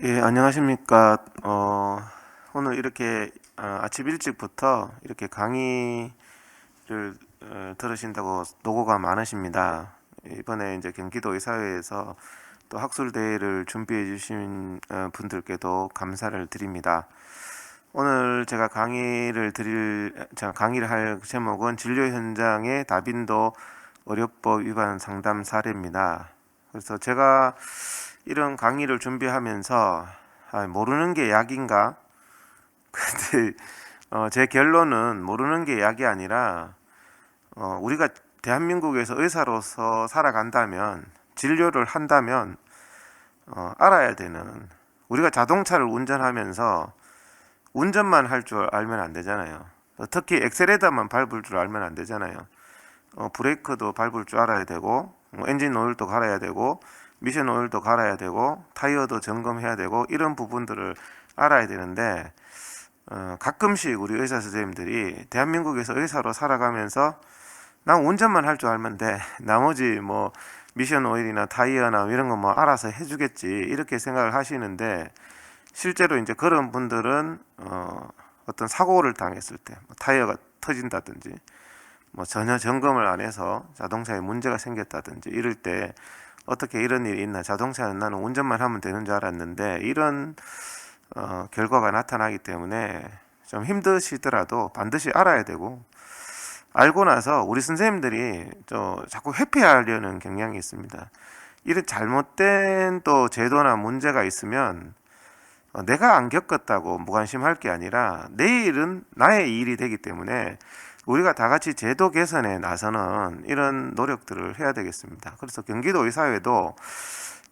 예, 안녕하십니까. 오늘 이렇게 아침 일찍부터 이렇게 강의를 들으신다고 노고가 많으십니다. 이번에 이제 경기도 의사회에서 또 학술대회를 준비해 주신 분들께도 감사를 드립니다. 오늘 제가 강의를 할 제목은 진료 현장의 다빈도 의료법 위반 상담 사례입니다. 그래서 제가 이런 강의를 준비하면서 모르는 게 약인가? 근데 제 결론은 모르는 게 약이 아니라 우리가 대한민국에서 의사로서 살아간다면 진료를 한다면 알아야 되는 우리가 자동차를 운전하면서 운전만 할 줄 알면 안 되잖아요. 특히 엑셀레터만 밟을 줄 알면 안 되잖아요. 브레이크도 밟을 줄 알아야 되고 엔진 오일도 갈아야 되고 미션 오일도 갈아야 되고 타이어도 점검해야 되고 이런 부분들을 알아야 되는데 가끔씩 우리 의사 선생님들이 대한민국에서 의사로 살아가면서 난 운전만 할 줄 알면 돼, 나머지 뭐 미션 오일이나 타이어나 이런 거 뭐 알아서 해주겠지, 이렇게 생각을 하시는데 실제로 이제 그런 분들은 어떤 사고를 당했을 때 타이어가 터진다든지 뭐 전혀 점검을 안 해서 자동차에 문제가 생겼다든지 이럴 때 어떻게 이런 일이 있나, 자동차는 나는 운전만 하면 되는 줄 알았는데 이런 결과가 나타나기 때문에 좀 힘드시더라도 반드시 알아야 되고, 알고 나서 우리 선생님들이 자꾸 회피하려는 경향이 있습니다. 이런 잘못된 또 제도나 문제가 있으면 내가 안 겪었다고 무관심할 게 아니라 내일은 나의 일이 되기 때문에 우리가 다 같이 제도 개선에 나서는 이런 노력들을 해야 되겠습니다. 그래서 경기도 의사회도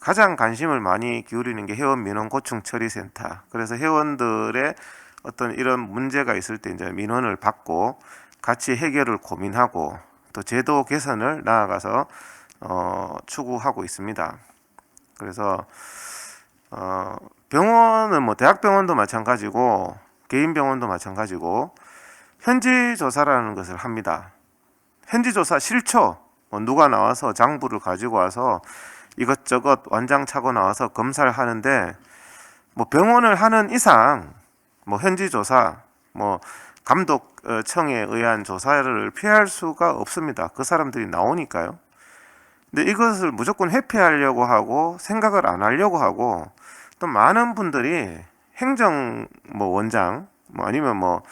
가장 관심을 많이 기울이는 게 회원 민원 고충 처리 센터. 그래서 회원들의 어떤 이런 문제가 있을 때 이제 민원을 받고 같이 해결을 고민하고 또 제도 개선을 나아가서 추구하고 있습니다. 그래서 병원은 뭐 대학병원도 마찬가지고 개인 병원도 마찬가지고 현지 조사라는 것을 합니다. 현지 조사 싫죠? 뭐 누가 나와서 장부를 가지고 와서 이것저것 완장 차고 나와서 검사를 하는데, 뭐 병원을 하는 이상 뭐 현지 조사, 뭐 감독청에 의한 조사를 피할 수가 없습니다. 그 사람들이 나오니까요. 근데 이것을 무조건 회피하려고 하고 생각을 안 하려고 하고, 또 많은 분들이 행정 뭐 원장 뭐 아니면 뭐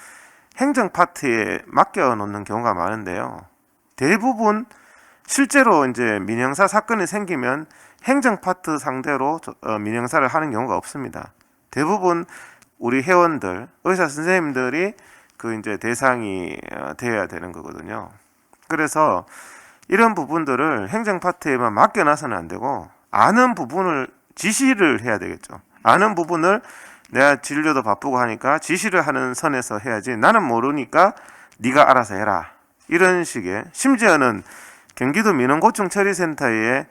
행정 파트에 맡겨 놓는 경우가 많은데요. 대부분 실제로 이제 민형사 사건이 생기면 행정 파트 상대로 민형사를 하는 경우가 없습니다. 대부분 우리 회원들, 의사 선생님들이 그 이제 대상이 되어야 되는 거거든요. 그래서 이런 부분들을 행정 파트에만 맡겨놔서는 안 되고 아는 부분을 지시를 해야 되겠죠. 아는 부분을 내가 진료도 바쁘고 하니까 지시를 하는 선에서 해야지, 나는 모르니까 네가 알아서 해라, 이런 식의, 심지어는 경기도 민원고충처리센터에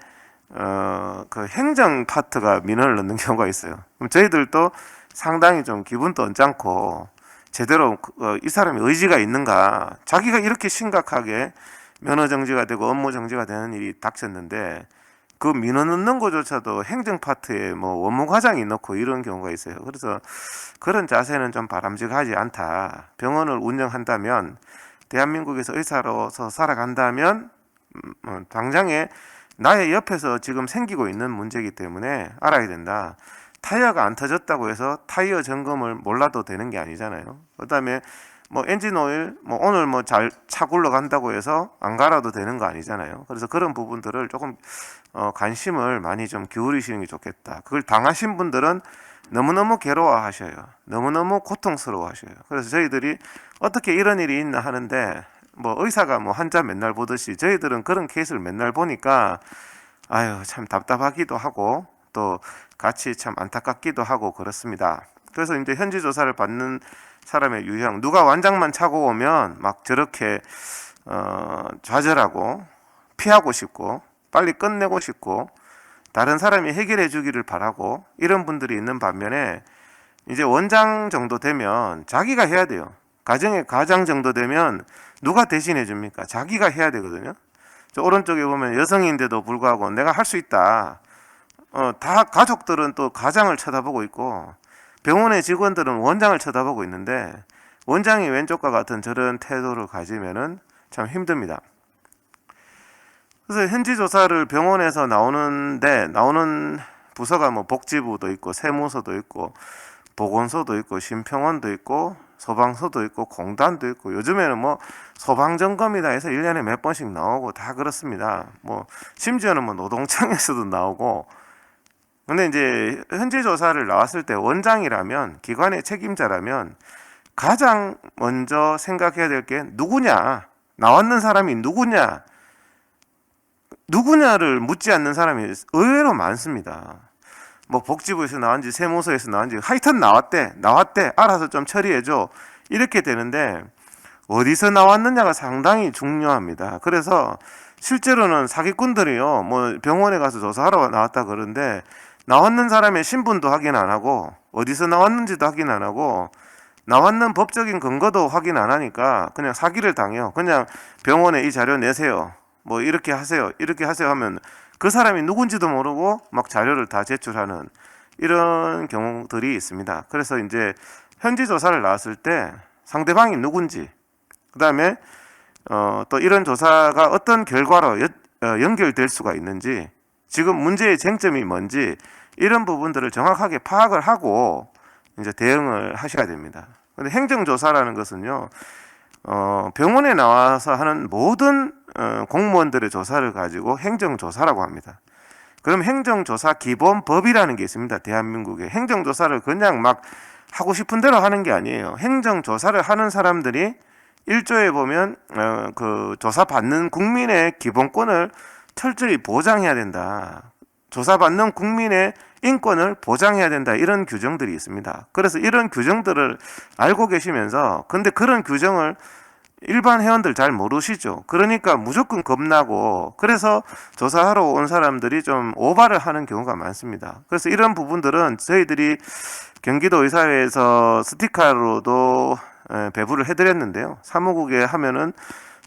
그 행정 파트가 민원을 넣는 경우가 있어요. 그럼 저희들도 상당히 좀 기분도 언짢고 제대로 이 사람이 의지가 있는가, 자기가 이렇게 심각하게 면허 정지가 되고 업무 정지가 되는 일이 닥쳤는데 그 민원 넣는 거조차도 행정 파트에 뭐 원무과장이 넣고 이런 경우가 있어요. 그래서 그런 자세는 좀 바람직하지 않다. 병원을 운영한다면, 대한민국에서 의사로서 살아간다면 당장에 나의 옆에서 지금 생기고 있는 문제이기 때문에 알아야 된다. 타이어가 안 터졌다고 해서 타이어 점검을 몰라도 되는 게 아니잖아요. 그다음에 뭐 엔진 오일 뭐 오늘 뭐 잘 차 굴러간다고 해서 안 갈아도 되는 거 아니잖아요. 그래서 그런 부분들을 조금 관심을 많이 좀 기울이시는 게 좋겠다. 그걸 당하신 분들은 너무너무 괴로워하셔요. 너무너무 고통스러워하셔요. 그래서 저희들이 어떻게 이런 일이 있나 하는데, 뭐 의사가 뭐 환자 맨날 보듯이 저희들은 그런 케이스를 맨날 보니까 아유 참 답답하기도 하고 또 같이 참 안타깝기도 하고 그렇습니다. 그래서 이제 현지 조사를 받는 사람의 유형, 누가 완장만 차고 오면 막 저렇게 좌절하고 피하고 싶고 빨리 끝내고 싶고 다른 사람이 해결해 주기를 바라고 이런 분들이 있는 반면에, 이제 원장 정도 되면 자기가 해야 돼요. 가정의 가장 정도 되면 누가 대신해 줍니까? 자기가 해야 되거든요. 저 오른쪽에 보면 여성인데도 불구하고 내가 할 수 있다, 다 가족들은 또 가장을 쳐다보고 있고 병원의 직원들은 원장을 쳐다보고 있는데 원장이 왼쪽과 같은 저런 태도를 가지면은 참 힘듭니다. 그래서 현지 조사를 병원에서 나오는 부서가 뭐 복지부도 있고 세무서도 있고 보건소도 있고 심평원도 있고 소방서도 있고 공단도 있고 요즘에는 뭐 소방점검이다 해서 1년에 몇 번씩 나오고 다 그렇습니다. 뭐 심지어는 뭐 노동청에서도 나오고. 근데 이제 현지 조사를 나왔을 때 원장이라면 기관의 책임자라면 가장 먼저 생각해야 될 게 누구냐, 나왔는 사람이 누구냐를 묻지 않는 사람이 의외로 많습니다. 뭐 복지부에서 나왔는지 세무서에서 나왔는지 하여튼 나왔대 알아서 좀 처리해줘 이렇게 되는데 어디서 나왔느냐가 상당히 중요합니다. 그래서 실제로는 사기꾼들이요 뭐 병원에 가서 조사하러 나왔다 그러는데 나왔는 사람의 신분도 확인 안 하고 어디서 나왔는지도 확인 안 하고 나왔는 법적인 근거도 확인 안 하니까 그냥 사기를 당해요. 그냥 병원에 이 자료 내세요, 뭐 이렇게 하세요 하면 그 사람이 누군지도 모르고 막 자료를 다 제출하는 이런 경우들이 있습니다. 그래서 이제 현지 조사를 나왔을 때 상대방이 누군지, 그 다음에 또 이런 조사가 어떤 결과로 연결될 수가 있는지, 지금 문제의 쟁점이 뭔지 이런 부분들을 정확하게 파악을 하고 이제 대응을 하셔야 됩니다. 근데 행정조사라는 것은요, 병원에 나와서 하는 모든 공무원들의 조사를 가지고 행정조사라고 합니다. 그럼 행정조사 기본법이라는 게 있습니다. 대한민국에. 행정조사를 그냥 막 하고 싶은 대로 하는 게 아니에요. 행정조사를 하는 사람들이 1조에 보면 그 조사받는 국민의 기본권을 철저히 보장해야 된다. 조사받는 국민의 인권을 보장해야 된다. 이런 규정들이 있습니다. 그래서 이런 규정들을 알고 계시면서 근데 그런 규정을 일반 회원들 잘 모르시죠. 그러니까 무조건 겁나고 그래서 조사하러 온 사람들이 좀 오바를 하는 경우가 많습니다. 그래서 이런 부분들은 저희들이 경기도 의사회에서 스티커로도 배부를 해드렸는데요. 사무국에 하면은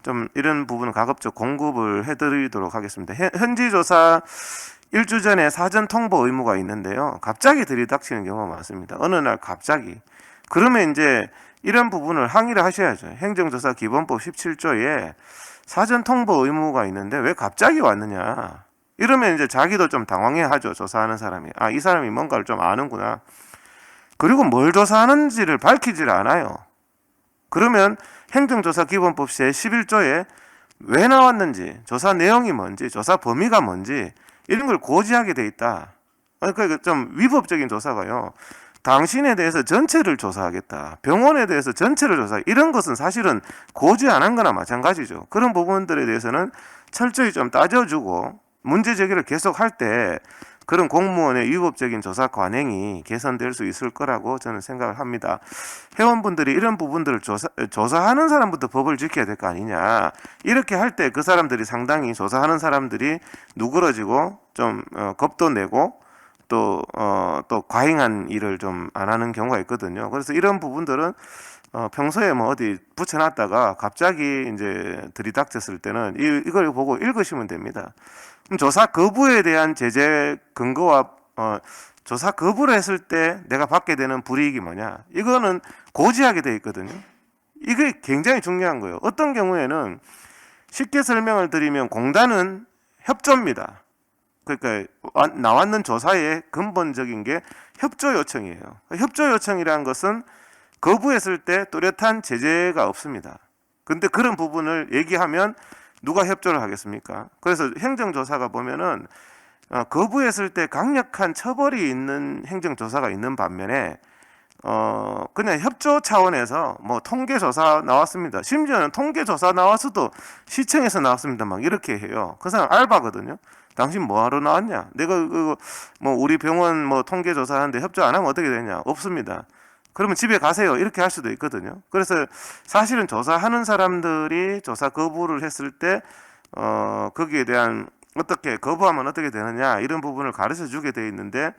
좀 이런 부분은 가급적 공급을 해드리도록 하겠습니다. 현지 조사 1주 전에 사전 통보 의무가 있는데요. 갑자기 들이닥치는 경우가 많습니다. 어느 날 갑자기. 그러면 이제 이런 부분을 항의를 하셔야죠. 행정조사 기본법 17조에 사전 통보 의무가 있는데 왜 갑자기 왔느냐. 이러면 이제 자기도 좀 당황해 하죠. 조사하는 사람이. 아, 이 사람이 뭔가를 좀 아는구나. 그리고 뭘 조사하는지를 밝히질 않아요. 그러면 행정조사 기본법 제11조에 왜 나왔는지, 조사 내용이 뭔지, 조사 범위가 뭔지 이런 걸 고지하게 돼 있다. 그러니까 좀 위법적인 조사가요. 당신에 대해서 전체를 조사하겠다. 병원에 대해서 전체를 조사. 이런 것은 사실은 고지 안 한 거나 마찬가지죠. 그런 부분들에 대해서는 철저히 좀 따져주고 문제 제기를 계속 할 때 그런 공무원의 위법적인 조사 관행이 개선될 수 있을 거라고 저는 생각을 합니다. 회원분들이 이런 부분들을 조사하는 사람부터 법을 지켜야 될 거 아니냐. 이렇게 할 때 그 사람들이 상당히 조사하는 사람들이 누그러지고 좀 겁도 내고 또 과잉한 일을 좀 안 하는 경우가 있거든요. 그래서 이런 부분들은 평소에 뭐 어디 붙여놨다가 갑자기 이제 들이닥쳤을 때는 이걸 보고 읽으시면 됩니다. 그럼 조사 거부에 대한 제재 근거와 조사 거부를 했을 때 내가 받게 되는 불이익이 뭐냐? 이거는 고지하게 돼 있거든요. 이게 굉장히 중요한 거예요. 어떤 경우에는 쉽게 설명을 드리면 공단은 협조입니다. 그러니까 나왔는 조사의 근본적인 게 협조 요청이에요. 협조 요청이라는 것은 거부했을 때 뚜렷한 제재가 없습니다. 근데 그런 부분을 얘기하면 누가 협조를 하겠습니까? 그래서 행정조사가 보면은 거부했을 때 강력한 처벌이 있는 행정조사가 있는 반면에 그냥 협조 차원에서 뭐 통계조사 나왔습니다. 심지어는 통계조사 나왔어도 시청에서 나왔습니다. 막 이렇게 해요. 그 사람 알바거든요. 당신 뭐하러 나왔냐? 내가 뭐 우리 병원 뭐 통계조사 하는데 협조 안 하면 어떻게 되냐? 없습니다. 그러면 집에 가세요. 이렇게 할 수도 있거든요. 그래서 사실은 조사하는 사람들이 조사 거부를 했을 때 거기에 대한 어떻게 거부하면 어떻게 되느냐 이런 부분을 가르쳐 주게 돼 있는데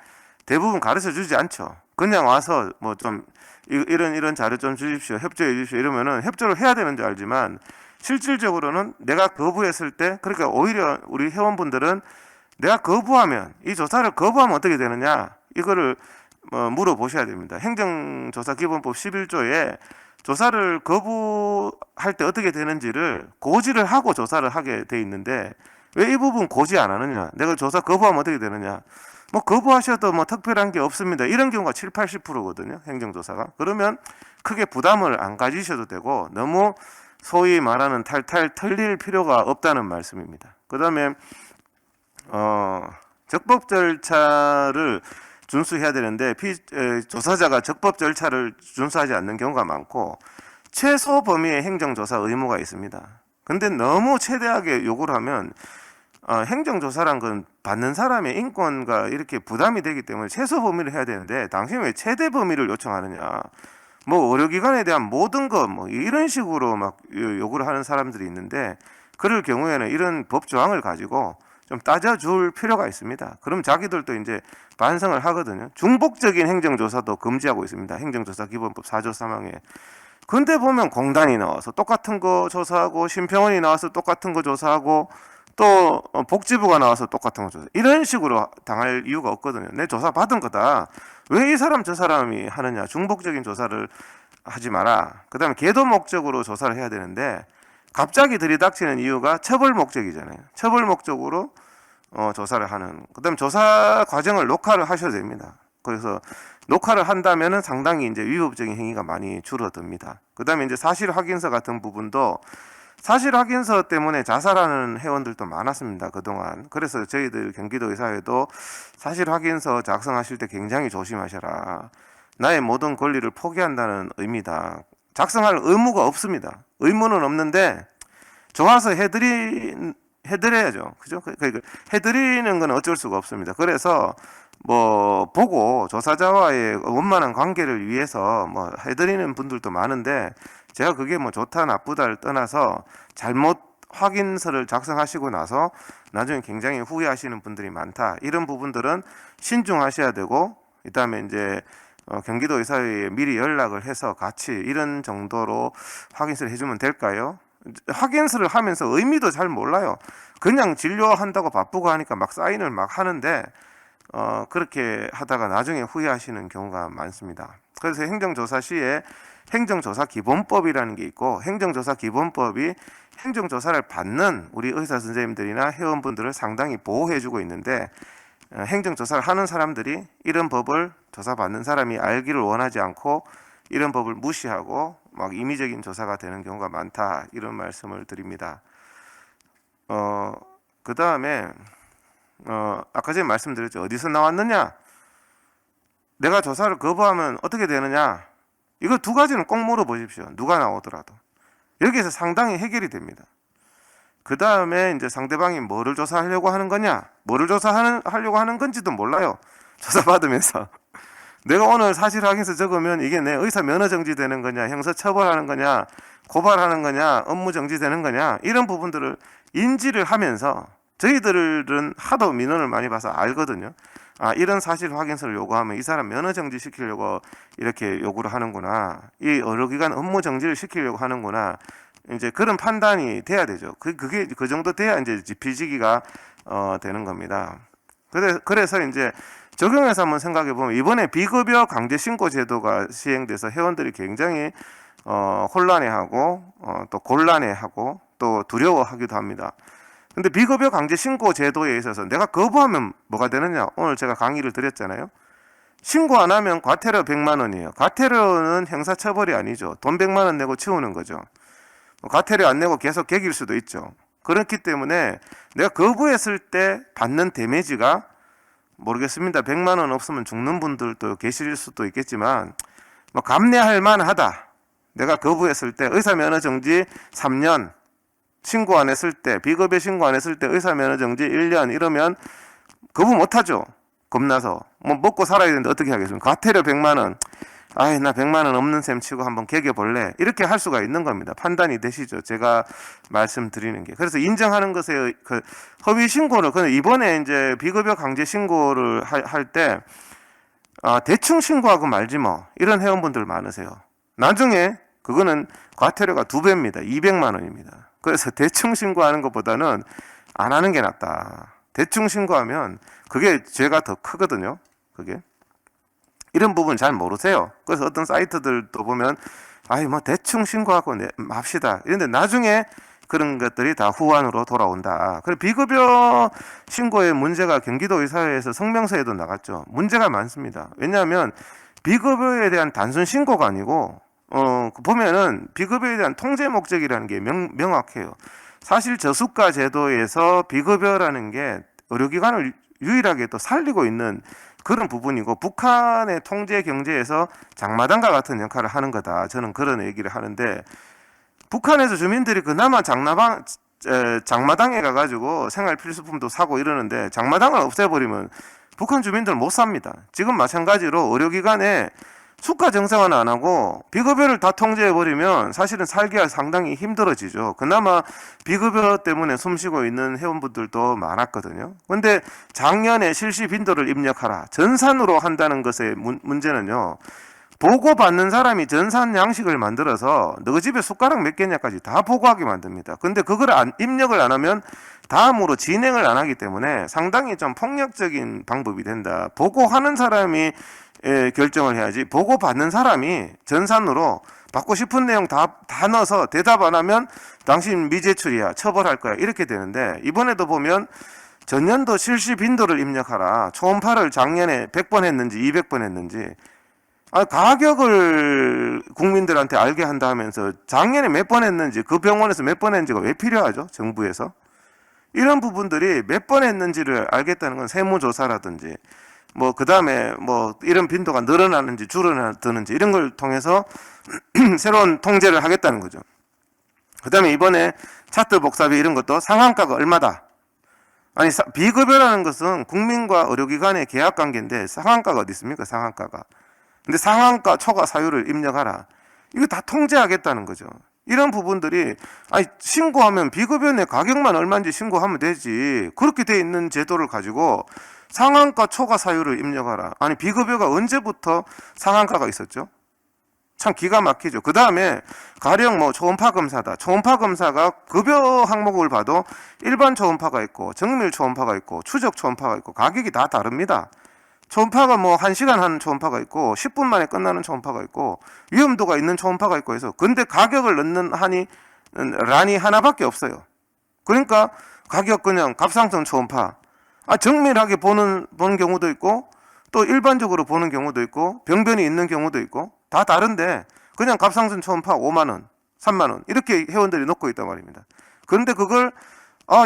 대부분 가르쳐 주지 않죠. 그냥 와서 뭐 좀 이런 자료 좀 주십시오. 협조해 주십시오. 이러면은 협조를 해야 되는 줄 알지만 실질적으로는 내가 거부했을 때 그러니까 오히려 우리 회원분들은 내가 거부하면, 이 조사를 거부하면 어떻게 되느냐, 이거를 물어보셔야 됩니다. 행정조사기본법 11조에 조사를 거부할 때 어떻게 되는지를 고지를 하고 조사를 하게 돼 있는데 왜 이 부분 고지 안 하느냐, 내가 조사 거부하면 어떻게 되느냐, 뭐 거부하셔도 뭐 특별한 게 없습니다, 이런 경우가 7, 80%거든요 행정조사가. 그러면 크게 부담을 안 가지셔도 되고 너무 소위 말하는 탈탈 털릴 필요가 없다는 말씀입니다. 그 다음에 적법 절차를 준수해야 되는데 조사자가 적법 절차를 준수하지 않는 경우가 많고 최소 범위의 행정조사 의무가 있습니다. 근데 너무 최대하게 요구를 하면 행정조사란 건 받는 사람의 인권과 이렇게 부담이 되기 때문에 최소 범위를 해야 되는데 당신이 왜 최대 범위를 요청하느냐, 뭐 의료기관에 대한 모든 것 뭐 이런 식으로 막 요구를 하는 사람들이 있는데 그럴 경우에는 이런 법 조항을 가지고 좀 따져줄 필요가 있습니다. 그럼 자기들도 이제 반성을 하거든요. 중복적인 행정조사도 금지하고 있습니다. 행정조사기본법 4조 3항에. 근데 보면 공단이 나와서 똑같은 거 조사하고 심평원이 나와서 똑같은 거 조사하고 또 복지부가 나와서 똑같은 거 조사, 이런 식으로 당할 이유가 없거든요. 내 조사 받은 거다, 왜 이 사람 저 사람이 하느냐, 중복적인 조사를 하지 마라. 그 다음에 계도 목적으로 조사를 해야 되는데 갑자기 들이닥치는 이유가 처벌 목적이잖아요. 처벌 목적으로 조사를 하는. 그 다음에 조사 과정을 녹화를 하셔야 됩니다. 그래서 녹화를 한다면은 상당히 이제 위법적인 행위가 많이 줄어듭니다. 그 다음에 이제 사실 확인서 같은 부분도 사실 확인서 때문에 자살하는 회원들도 많았습니다, 그동안. 그래서 저희들 경기도 의사회도 사실 확인서 작성하실 때 굉장히 조심하셔라, 나의 모든 권리를 포기한다는 의미다. 작성할 의무가 없습니다. 의무는 없는데 좋아서 해드려야죠. 그죠? 그러니까 해드리는 건 어쩔 수가 없습니다. 그래서 뭐 보고 조사자와의 원만한 관계를 위해서 뭐 해드리는 분들도 많은데 제가 그게 뭐 좋다 나쁘다를 떠나서 잘못 확인서를 작성하시고 나서 나중에 굉장히 후회하시는 분들이 많다, 이런 부분들은 신중하셔야 되고, 그다음에 이제 경기도 의사회에 미리 연락을 해서 같이 이런 정도로 확인서를 해주면 될까요? 확인서를 하면서 의미도 잘 몰라요. 그냥 진료한다고 바쁘고 하니까 막 사인을 막 하는데 그렇게 하다가 나중에 후회하시는 경우가 많습니다. 그래서 행정조사 시에 행정조사기본법이라는 게 있고, 행정조사기본법이 행정조사를 받는 우리 의사 선생님들이나 회원분들을 상당히 보호해주고 있는데 행정조사를 하는 사람들이 이런 법을 조사받는 사람이 알기를 원하지 않고 이런 법을 무시하고 막 임의적인 조사가 되는 경우가 많다, 이런 말씀을 드립니다. 그 다음에 아까 전에 말씀드렸죠. 어디서 나왔느냐, 내가 조사를 거부하면 어떻게 되느냐, 이거 두 가지는 꼭 물어보십시오. 누가 나오더라도. 여기에서 상당히 해결이 됩니다. 그 다음에 이제 상대방이 뭐를 조사하려고 하는 거냐, 뭐를 조사하려고 하는 건지도 몰라요. 조사받으면서. 내가 오늘 사실 확인서 적으면 이게 내 의사 면허 정지되는 거냐, 형사 처벌하는 거냐, 고발하는 거냐, 업무 정지되는 거냐, 이런 부분들을 인지를 하면서 저희들은 하도 민원을 많이 봐서 알거든요. 아, 이런 사실 확인서를 요구하면 이 사람 면허 정지 시키려고 이렇게 요구를 하는구나, 이 의료기관 업무 정지를 시키려고 하는구나, 이제 그런 판단이 돼야 되죠. 그게 그 정도 돼야 이제 지피지기가 되는 겁니다. 그래서 이제 적용해서 한번 생각해 보면 이번에 비급여 강제 신고 제도가 시행돼서 회원들이 굉장히 혼란해하고 또 곤란해하고 또 두려워하기도 합니다. 근데 비급여 강제 신고 제도에 있어서 내가 거부하면 뭐가 되느냐, 오늘 제가 강의를 드렸잖아요. 신고 안 하면 과태료 100만 원이에요. 과태료는 형사처벌이 아니죠. 돈 100만 원 내고 치우는 거죠. 과태료 안 내고 계속 개길 수도 있죠. 그렇기 때문에 내가 거부했을 때 받는 데미지가 모르겠습니다. 100만 원 없으면 죽는 분들도 계실 수도 있겠지만 뭐 감내할 만하다. 내가 거부했을 때 의사면허 정지 3년, 신고 안 했을 때, 비급여 신고 안 했을 때 의사면허 정지 1년 이러면 거부 못 하죠. 겁나서. 뭐 먹고 살아야 되는데 어떻게 하겠습니까? 과태료 100만 원. 아이, 나 100만 원 없는 셈 치고 한번 개겨볼래. 이렇게 할 수가 있는 겁니다. 판단이 되시죠. 제가 말씀드리는 게. 그래서 인정하는 것에 그 허위 신고를, 이번에 이제 비급여 강제 신고를 할 때, 대충 신고하고 말지 뭐. 이런 회원분들 많으세요. 나중에 그거는 과태료가 2배입니다. 200만 원입니다. 그래서 대충 신고하는 것보다는 안 하는 게 낫다. 대충 신고하면 그게 죄가 더 크거든요. 그게 이런 부분 잘 모르세요. 그래서 어떤 사이트들도 보면 아이 뭐 대충 신고하고 합시다. 이런데 나중에 그런 것들이 다 후환으로 돌아온다. 그리고 비급여 신고의 문제가 경기도의사회에서 성명서에도 나갔죠. 문제가 많습니다. 왜냐하면 비급여에 대한 단순 신고가 아니고 보면은 비급여에 대한 통제 목적이라는 게 명확해요. 사실 저수가 제도에서 비급여라는 게 의료기관을 유일하게 또 살리고 있는 그런 부분이고 북한의 통제 경제에서 장마당과 같은 역할을 하는 거다. 저는 그런 얘기를 하는데 북한에서 주민들이 그나마 장마당에 가가지고 생활 필수품도 사고 이러는데 장마당을 없애버리면 북한 주민들 못 삽니다. 지금 마찬가지로 의료기관에 수가 정상화는 안 하고 비급여를 다 통제해버리면 사실은 살기가 상당히 힘들어지죠. 그나마 비급여 때문에 숨쉬고 있는 회원분들도 많았거든요. 근데 작년에 실시 빈도를 입력하라. 전산으로 한다는 것의 문제는요. 보고받는 사람이 전산 양식을 만들어서 너 집에 숟가락 몇 개냐까지 다 보고하게 만듭니다. 근데 그걸 입력을 안 하면 다음으로 진행을 안 하기 때문에 상당히 좀 폭력적인 방법이 된다. 보고하는 사람이 결정을 해야지 보고받는 사람이 전산으로 받고 싶은 내용 다 넣어서 대답 안 하면 당신 미제출이야 처벌할 거야 이렇게 되는데 이번에도 보면 전년도 실시 빈도를 입력하라. 초음파를 작년에 100번 했는지 200번 했는지 가격을 국민들한테 알게 한다 하면서 작년에 몇 번 했는지 그 병원에서 몇 번 했는지가 왜 필요하죠? 정부에서 이런 부분들이 몇 번 했는지를 알겠다는 건 세무조사라든지 뭐 그다음에 뭐 이런 빈도가 늘어나는지 줄어드는지 이런 걸 통해서 새로운 통제를 하겠다는 거죠. 그다음에 이번에 차트 복사비 이런 것도 상한가가 얼마다. 아니 비급여라는 것은 국민과 의료기관의 계약관계인데 상한가가 어디 있습니까? 상한가가. 근데 상한가 초과 사유를 입력하라. 이거 다 통제하겠다는 거죠. 이런 부분들이 신고하면 비급여 내 가격만 얼마인지 신고하면 되지. 그렇게 돼 있는 제도를 가지고 상한가 초과 사유를 입력하라. 아니 비급여가 언제부터 상한가가 있었죠? 참 기가 막히죠. 그 다음에 가령 뭐 초음파 검사다. 초음파 검사가 급여 항목을 봐도 일반 초음파가 있고 정밀 초음파가 있고 추적 초음파가 있고 가격이 다 다릅니다. 초음파가 뭐 1시간 하는 초음파가 있고 10분 만에 끝나는 초음파가 있고 위험도가 있는 초음파가 있고 해서 근데 가격을 넣는 란이 하나밖에 없어요. 그러니까 가격 그냥 갑상선 초음파 정밀하게 보는 경우도 있고 또 일반적으로 보는 경우도 있고 병변이 있는 경우도 있고 다 다른데 그냥 갑상선 초음파 5만원 3만원 이렇게 회원들이 놓고 있단 말입니다. 그런데 그걸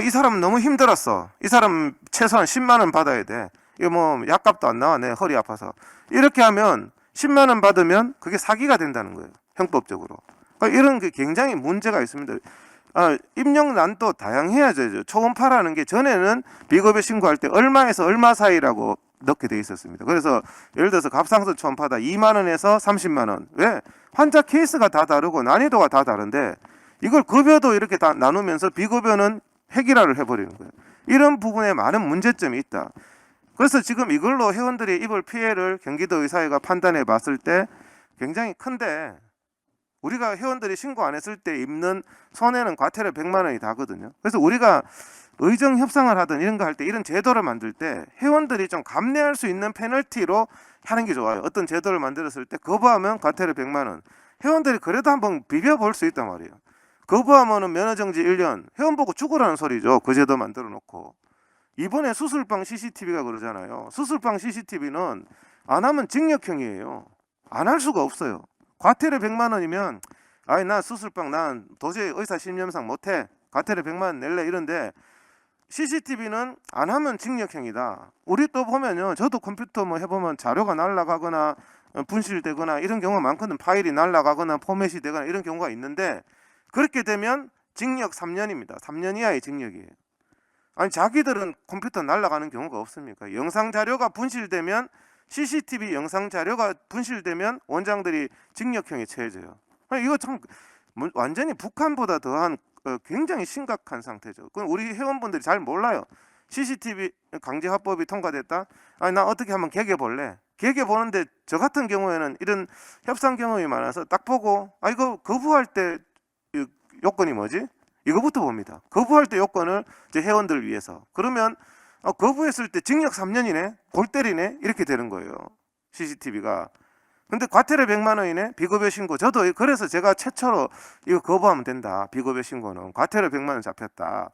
이 사람은 너무 힘들었어. 이 사람 최소한 10만원 받아야 돼. 이거 뭐 약값도 안 나와. 내 허리 아파서. 이렇게 하면 10만 원 받으면 그게 사기가 된다는 거예요. 형법적으로. 그러니까 이런 게 굉장히 문제가 있습니다. 입력란도 다양해야죠. 초음파라는 게 전에는 비급여 신고할 때 얼마에서 얼마 사이라고 넣게 돼 있었습니다. 그래서 예를 들어서 갑상선 초음파다 2만 원에서 30만 원. 왜? 환자 케이스가 다 다르고 난이도가 다 다른데 이걸 급여도 이렇게 다 나누면서 비급여는 획일화를 해버리는 거예요. 이런 부분에 많은 문제점이 있다. 그래서 지금 이걸로 회원들이 입을 피해를 경기도의사회가 판단해 봤을 때 굉장히 큰데 우리가 회원들이 신고 안 했을 때 입는 손해는 과태료 100만 원이 다거든요. 그래서 우리가 의정 협상을 하든 이런 거 할 때 이런 제도를 만들 때 회원들이 좀 감내할 수 있는 페널티로 하는 게 좋아요. 어떤 제도를 만들었을 때 거부하면 과태료 100만 원. 회원들이 그래도 한번 비벼볼 수 있단 말이에요. 거부하면은 면허정지 1년. 회원 보고 죽으라는 소리죠. 그 제도 만들어 놓고. 이번에 수술방 CCTV가 그러잖아요. 수술방 CCTV는 안 하면 징역형이에요. 안 할 수가 없어요. 과태료 100만 원이면 나 수술방 난 도저히 의사 신념상 못해. 과태료 100만 원 낼래 이런데 CCTV는 안 하면 징역형이다. 우리 또 보면요. 저도 컴퓨터 뭐 해보면 자료가 날아가거나 분실되거나 이런 경우가 많거든. 파일이 날아가거나 포맷이 되거나 이런 경우가 있는데 그렇게 되면 징역 3년입니다. 3년 이하의 징역이에요. 자기들은 컴퓨터 날아가는 경우가 없습니까? 영상 자료가 분실되면 CCTV 영상 자료가 분실되면 원장들이 징역형에 처해져요. 이거 참 완전히 북한보다 더한 굉장히 심각한 상태죠. 그럼 우리 회원분들이 잘 몰라요. CCTV 강제화법이 통과됐다. 나 어떻게 한번 개개 볼래? 개개 보는데 저 같은 경우에는 이런 협상 경험이 많아서 딱 보고 이거 거부할 때 요건이 뭐지? 이거부터 봅니다. 거부할 때 요건을 이제 회원들을 위해서. 그러면 거부했을 때 징역 3년이네, 골 때리네, 이렇게 되는 거예요. CCTV가. 근데 과태료 100만 원이네, 비급여 신고. 저도 그래서 제가 최초로 이거 거부하면 된다. 비급여 신고는 과태료 100만 원 잡혔다.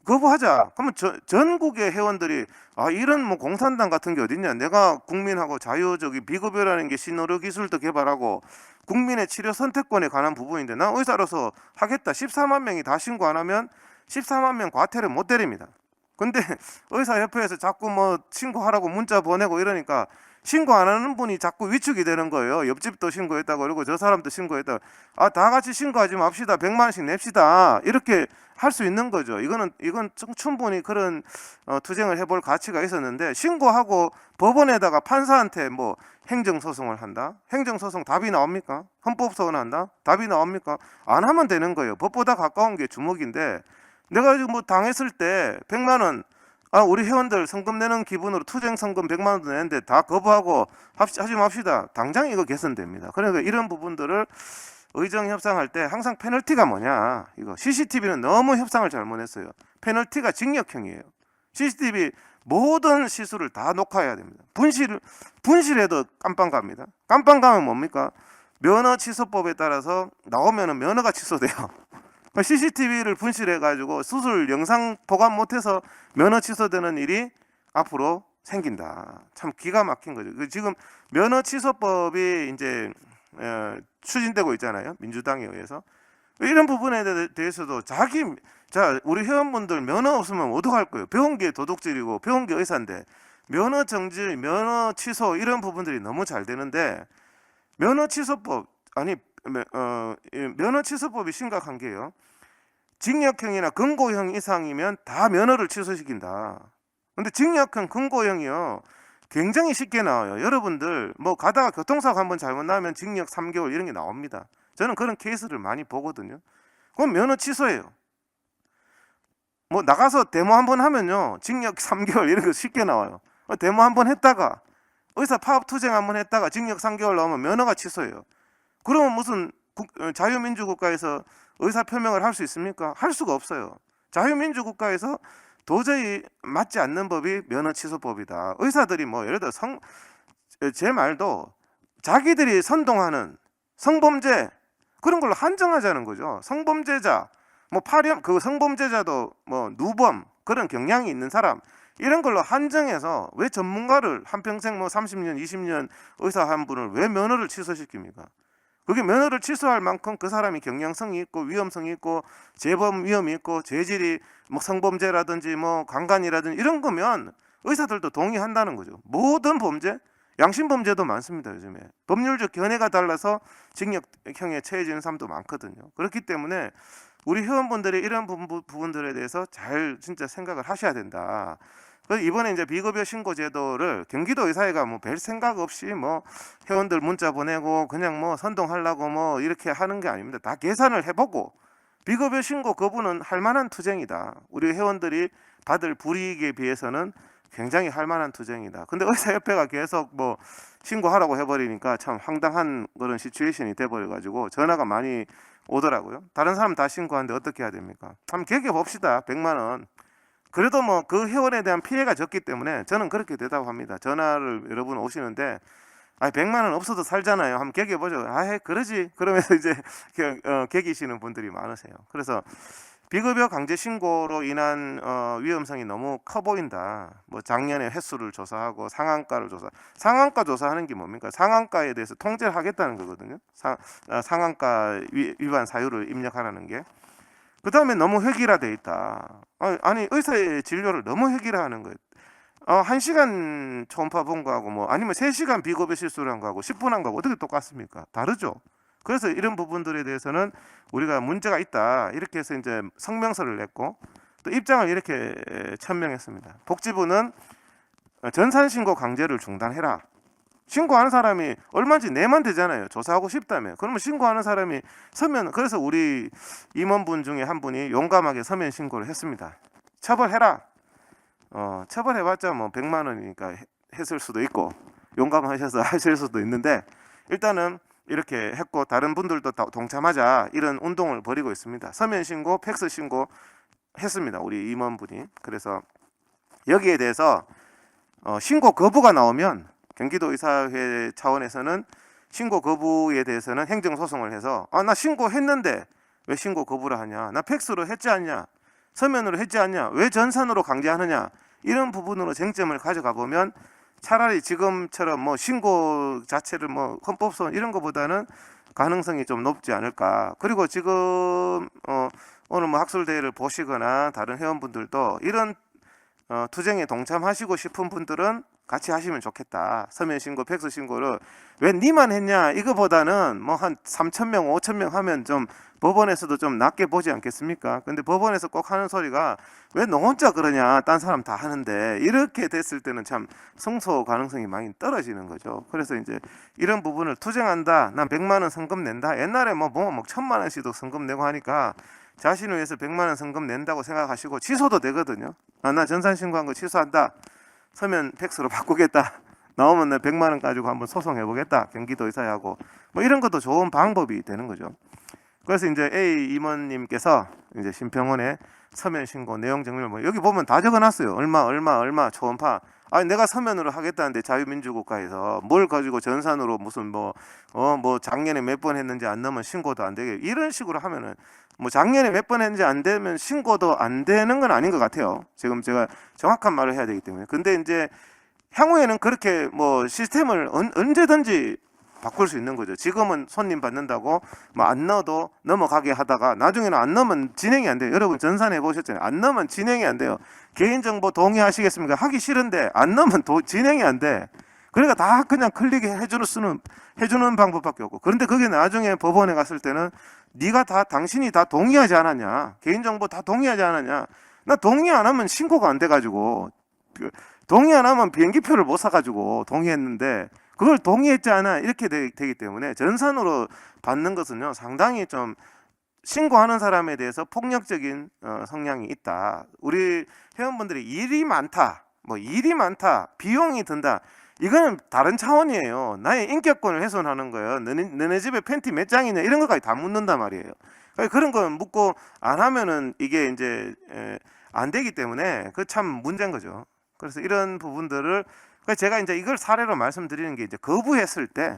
거부하자. 그러면 전국의 회원들이 이런 뭐 공산당 같은 게 어딨냐. 내가 국민하고 자유적인 비급여라는 게 신의료 기술도 개발하고 국민의 치료 선택권에 관한 부분인데 난 의사로서 하겠다. 14만 명이 다 신고 안 하면 14만 명 과태료 못 때립니다. 근데 의사협회에서 자꾸 뭐 신고하라고 문자 보내고 이러니까 신고 안 하는 분이 자꾸 위축이 되는 거예요. 옆집도 신고했다고 그러고 저 사람도 신고했다고. 다 같이 신고하지 맙시다. 100만 원씩 냅시다. 이렇게 할 수 있는 거죠. 이건 충분히 그런 투쟁을 해볼 가치가 있었는데, 신고하고 법원에다가 판사한테 뭐 행정소송을 한다? 행정소송 답이 나옵니까? 헌법소원 한다? 답이 나옵니까? 안 하면 되는 거예요. 법보다 가까운 게 주먹인데, 내가 지금 뭐 당했을 때 100만 원, 우리 회원들 성금 내는 기분으로 투쟁 성금 100만 원도 내는데 다 거부하고 하지 맙시다. 당장 이거 개선됩니다. 그러니까 이런 부분들을 의정 협상할 때 항상 페널티가 뭐냐. 이거 CCTV는 너무 협상을 잘못했어요. 페널티가 징역형이에요. CCTV 모든 시술을 다 녹화해야 됩니다. 분실해도 깜빵 갑니다. 깜빵 가면 뭡니까? 면허 취소법에 따라서 나오면 면허가 취소돼요. CCTV를 분실해가지고 수술 영상 보관 못해서 면허 취소되는 일이 앞으로 생긴다. 참 기가 막힌 거죠. 지금 면허 취소법이 이제 추진되고 있잖아요. 민주당에 의해서. 이런 부분에 대해서도 우리 회원분들 면허 없으면 어떡할 거예요? 배운 게 도둑질이고 배운 게 의사인데 면허 정지, 면허 취소 이런 부분들이 너무 잘 되는데 면허 취소법 면허 취소법이 심각한 게요. 징역형이나 금고형 이상이면 다 면허를 취소시킨다. 근데 징역형, 금고형이요. 굉장히 쉽게 나와요. 여러분들 뭐 가다가 교통사고 한번 잘못 나면 징역 3개월 이런 게 나옵니다. 저는 그런 케이스를 많이 보거든요. 그럼 면허 취소예요. 뭐 나가서 데모 한번 하면요. 징역 3개월 이런 거 쉽게 나와요. 데모 한번 했다가 의사 파업 투쟁 한번 했다가 징역 3개월 나오면 면허가 취소예요. 그러면 무슨 자유민주국가에서 의사 표명을 할 수 있습니까? 할 수가 없어요. 자유민주국가에서 도저히 맞지 않는 법이 면허 취소법이다. 의사들이 뭐 예를 들어 제 말도 자기들이 선동하는 성범죄 그런 걸로 한정하자는 거죠. 성범죄자 뭐 그 성범죄자도 뭐 누범 그런 경향이 있는 사람 이런 걸로 한정해서 왜 전문가를 한평생 뭐 30년 20년 의사 한 분을 왜 면허를 취소시킵니까? 그게 면허를 취소할 만큼 그 사람이 경량성이 있고 위험성이 있고 재범 위험이 있고 죄질이 뭐 성범죄라든지 뭐 강간이라든지 이런 거면 의사들도 동의한다는 거죠. 모든 범죄, 양심범죄도 많습니다. 요즘에 법률적 견해가 달라서 징역형에 처해지는 사람도 많거든요. 그렇기 때문에 우리 회원분들이 이런 부분들에 대해서 잘 진짜 생각을 하셔야 된다. 그래서 이번에 이제 비급여 신고 제도를 경기도 의사회가 뭐 별 생각 없이 뭐 회원들 문자 보내고 그냥 뭐 선동하려고 뭐 이렇게 하는 게 아닙니다. 다 계산을 해보고 비급여 신고 거부는 할 만한 투쟁이다. 우리 회원들이 받을 불이익에 비해서는 굉장히 할 만한 투쟁이다. 근데 의사협회가 계속 뭐 신고하라고 해버리니까 참 황당한 그런 시츄에이션이 돼버려가지고 전화가 많이 오더라고요. 다른 사람 다 신고하는데 어떻게 해야 됩니까? 한번 개겨봅시다. 100만 원. 그래도 뭐 그 회원에 대한 피해가 적기 때문에 저는 그렇게 대답합니다. 전화를 여러분 오시는데 100만 원 없어도 살잖아요. 한번 개겨보죠. 그러지. 그러면서 이제 개기시는 분들이 많으세요. 그래서 비급여 강제 신고로 인한 위험성이 너무 커 보인다. 뭐 작년에 횟수를 조사하고 상한가를 상한가 조사하는 게 뭡니까? 상한가에 대해서 통제를 하겠다는 거거든요. 상한가 위반 사유를 입력하라는 게. 그 다음에 너무 획일화돼 있다. 아니 의사의 진료를 너무 획일화하는 거예요. 1시간 초음파 본 거하고 뭐 아니면 3시간 비급여 실수를 한 거하고 10분 한 거하고 어떻게 똑같습니까? 다르죠. 그래서 이런 부분들에 대해서는 우리가 문제가 있다. 이렇게 해서 이제 성명서를 냈고 또 입장을 이렇게 천명했습니다. 복지부는 전산신고 강제를 중단해라. 신고하는 사람이 얼마인지 내면 되잖아요. 조사하고 싶다며. 그러면 신고하는 사람이 서면, 그래서 우리 임원분 중에 한 분이 용감하게 서면 신고를 했습니다. 처벌해라. 처벌해봤자 뭐 100만 원이니까 했을 수도 있고 용감하셔서 하실 수도 있는데 일단은 이렇게 했고 다른 분들도 동참하자 이런 운동을 벌이고 있습니다. 서면 신고, 팩스 신고 했습니다. 우리 임원분이. 그래서 여기에 대해서 신고 거부가 나오면 경기도의사회 차원에서는 신고 거부에 대해서는 행정소송을 해서 나 신고했는데 왜 신고 거부를 하냐, 나 팩스로 했지 않냐, 서면으로 했지 않냐, 왜 전산으로 강제하느냐, 이런 부분으로 쟁점을 가져가 보면 차라리 지금처럼 뭐 신고 자체를 뭐 헌법소원 이런 것보다는 가능성이 좀 높지 않을까. 그리고 지금 오늘 뭐 학술대회를 보시거나 다른 회원분들도 이런 투쟁에 동참하시고 싶은 분들은 같이 하시면 좋겠다. 서면 신고, 팩스 신고를 왜 니만 했냐, 이거보다는 뭐 한 3,000명, 5,000명 하면 좀 법원에서도 좀 낮게 보지 않겠습니까? 근데 법원에서 꼭 하는 소리가 왜 너 혼자 그러냐, 딴 사람 다 하는데, 이렇게 됐을 때는 참 승소 가능성이 많이 떨어지는 거죠. 그래서 이제 이런 부분을 투쟁한다, 난 100만 원 성금 낸다, 옛날에 뭐 1,000만 원씩도 성금 내고 하니까 자신을 위해서 100만 원 성금 낸다고 생각하시고 취소도 되거든요. 나 전산 신고한 거 취소한다, 서면 팩스로 바꾸겠다, 나오면 내 100만 원 가지고 한번 소송해 보겠다, 경기도의사하고, 뭐 이런 것도 좋은 방법이 되는 거죠. 그래서 이제 A 임원님께서 이제 심평원에 서면 신고 내용 정리를 뭐 여기 보면 다 적어놨어요. 얼마 초음파. 아니 내가 서면으로 하겠다는데 자유민주국가에서 뭘 가지고 전산으로 무슨 뭐 작년에 몇 번 했는지 안 넣으면 신고도 안 되게, 이런 식으로 하면은 뭐 작년에 몇 번 했는지 안 되면 신고도 안 되는 건 아닌 것 같아요. 지금 제가 정확한 말을 해야 되기 때문에. 근데 이제 향후에는 그렇게 뭐 시스템을 언제든지 바꿀 수 있는 거죠. 지금은 손님 받는다고 뭐 안 넣어도 넘어가게 하다가 나중에는 안 넣으면 진행이 안 돼요. 여러분 전산해 보셨잖아요. 안 넣으면 진행이 안 돼요. 개인정보 동의하시겠습니까? 하기 싫은데 안 넣으면 진행이 안 돼. 그러니까 다 그냥 클릭해 해주는 방법밖에 없고. 그런데 그게 나중에 법원에 갔을 때는 당신이 다 동의하지 않았냐, 개인정보 다 동의하지 않았냐, 나 동의 안 하면 신고가 안 돼가지고, 동의 안 하면 비행기표를 못 사가지고 동의했는데 그걸 동의했지 않아, 이렇게 되기 때문에 전산으로 받는 것은요 상당히 좀 신고하는 사람에 대해서 폭력적인 성향이 있다. 우리 회원분들이 일이 많다, 비용이 든다, 이거는 다른 차원이에요. 나의 인격권을 훼손하는 거예요. 너네 집에 팬티 몇 장이냐, 이런 것까지 다 묻는단 말이에요. 그런 건 묻고 안 하면은 이게 이제 안 되기 때문에 그 참 문제인 거죠. 그래서 이런 부분들을 제가 이제 이걸 사례로 말씀드리는 게, 이제 거부했을 때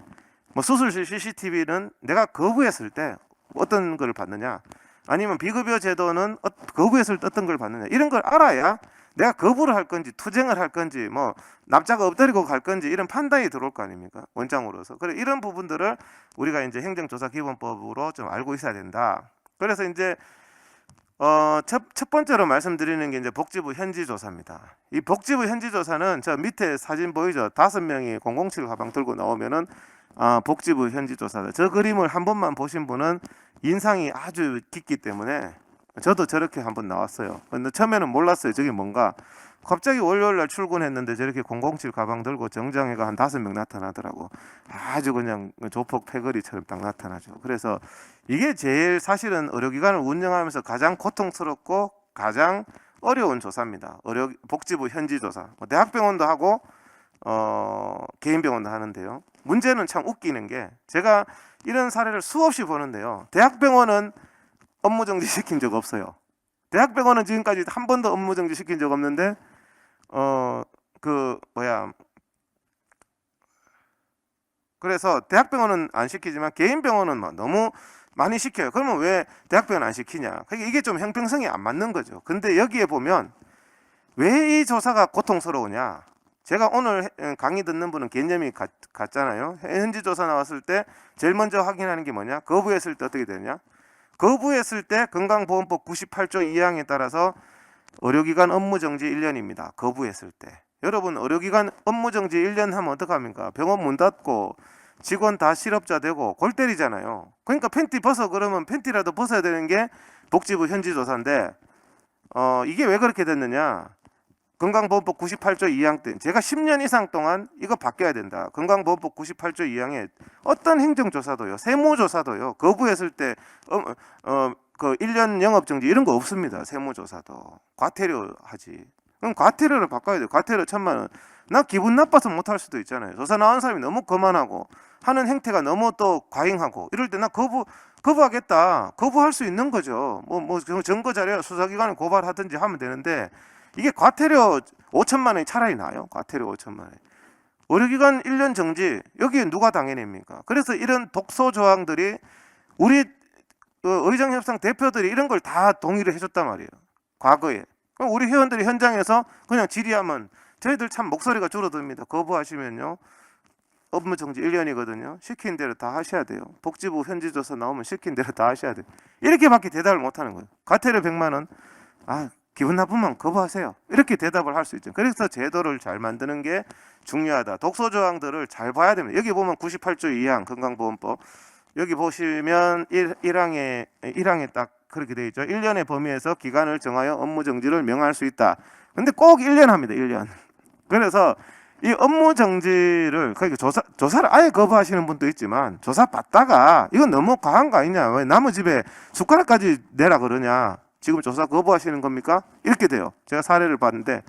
뭐 수술실 CCTV는 내가 거부했을 때 어떤 걸 받느냐, 아니면 비급여 제도는 거부했을 때 어떤 걸 받느냐, 이런 걸 알아야 내가 거부를 할 건지 투쟁을 할 건지 뭐 납작 엎드리고 갈 건지 이런 판단이 들어올 거 아닙니까, 원장으로서. 그래 이런 부분들을 우리가 이제 행정조사기본법으로 좀 알고 있어야 된다. 그래서 이제 첫 번째로 말씀드리는 게 이제 복지부 현지조사입니다. 이 복지부 현지조사는 저 밑에 사진 보이죠? 5명이 007 가방 들고 나오면은 복지부 현지조사다. 저 그림을 한 번만 보신 분은 인상이 아주 깊기 때문에, 저도 저렇게 한번 나왔어요. 근데 처음에는 몰랐어요, 저게 뭔가. 갑자기 월요일날 출근했는데 저렇게 007 가방 들고 정장애가 한 5명 나타나더라고. 아주 그냥 조폭 패거리처럼 딱 나타나죠. 그래서 이게 제일 사실은 의료기관을 운영하면서 가장 고통스럽고 가장 어려운 조사입니다. 복지부 현지조사. 대학병원도 하고 개인병원도 하는데요. 문제는 참 웃기는 게, 제가 이런 사례를 수없이 보는데요. 대학병원은 업무정지 시킨 적 없어요. 대학병원은 지금까지 한 번도 업무정지 시킨 적 없는데 그래서 대학병원은 안 시키지만 개인병원은 너무 많이 시켜요. 그러면 왜 대학병원 안 시키냐? 이게 좀 형평성이 안 맞는 거죠. 근데 여기에 보면 왜 이 조사가 고통스러우냐? 제가 오늘 강의 듣는 분은 개념이 같잖아요. 현지조사 나왔을 때 제일 먼저 확인하는 게 뭐냐? 거부했을 때 어떻게 되냐? 거부했을 때 건강보험법 98조 2항에 따라서 의료기관 업무정지 1년입니다. 거부했을 때. 여러분 의료기관 업무정지 1년 하면 어떡합니까? 병원 문 닫고 직원 다 실업자 되고 골 때리잖아요. 그러니까 팬티 벗어 그러면 팬티라도 벗어야 되는 게 복지부 현지조사인데 이게 왜 그렇게 됐느냐? 건강보험법 98조 2항 때 제가 10년 이상 동안 이거 바뀌어야 된다. 건강보험법 98조 2항에 어떤 행정조사도요, 세무조사도요, 거부했을 때 그 1년 영업정지 이런 거 없습니다. 세무조사도 과태료 하지. 그럼 과태료를 바꿔야 돼요. 과태료 1,000만 원. 나 기분 나빠서 못할 수도 있잖아요. 조사 나온 사람이 너무 거만하고 하는 행태가 너무 또 과잉하고 이럴 때 나 거부하겠다. 거부할 수 있는 거죠. 뭐 증거 자료 수사기관에 고발하든지 하면 되는데, 이게 과태료 5천만 원이 차라리 나요. 과태료 5천만 원. 의료기관 1년 정지, 여기에 누가 당해냅니까? 그래서 이런 독소 조항들이 우리 의정협상 대표들이 이런 걸 다 동의를 해줬단 말이에요. 과거에. 그럼 우리 회원들이 현장에서 그냥 질의하면 저희들 참 목소리가 줄어듭니다. 거부하시면요. 업무 정지 1년이거든요. 시킨 대로 다 하셔야 돼요. 복지부 현지조사 나오면 시킨 대로 다 하셔야 돼요. 이렇게밖에 대답을 못하는 거예요. 과태료 100만 원, 기분 나쁘면 거부하세요. 이렇게 대답을 할 수 있죠. 그래서 제도를 잘 만드는 게 중요하다. 독소 조항들을 잘 봐야 됩니다. 여기 보면 98조 2항 건강보험법, 여기 보시면 1항에 딱 그렇게 되어 있죠. 1년의 범위에서 기간을 정하여 업무 정지를 명할 수 있다. 근데 꼭 1년 합니다. 1년. 그래서 이 업무 정지를, 그러니까 조사를 아예 거부하시는 분도 있지만, 조사 받다가 이건 너무 과한 거 아니냐, 왜 남의 집에 숟가락까지 내라 그러냐, 지금 조사 거부하시는 겁니까? 이렇게 돼요. 제가 사례를 봤는데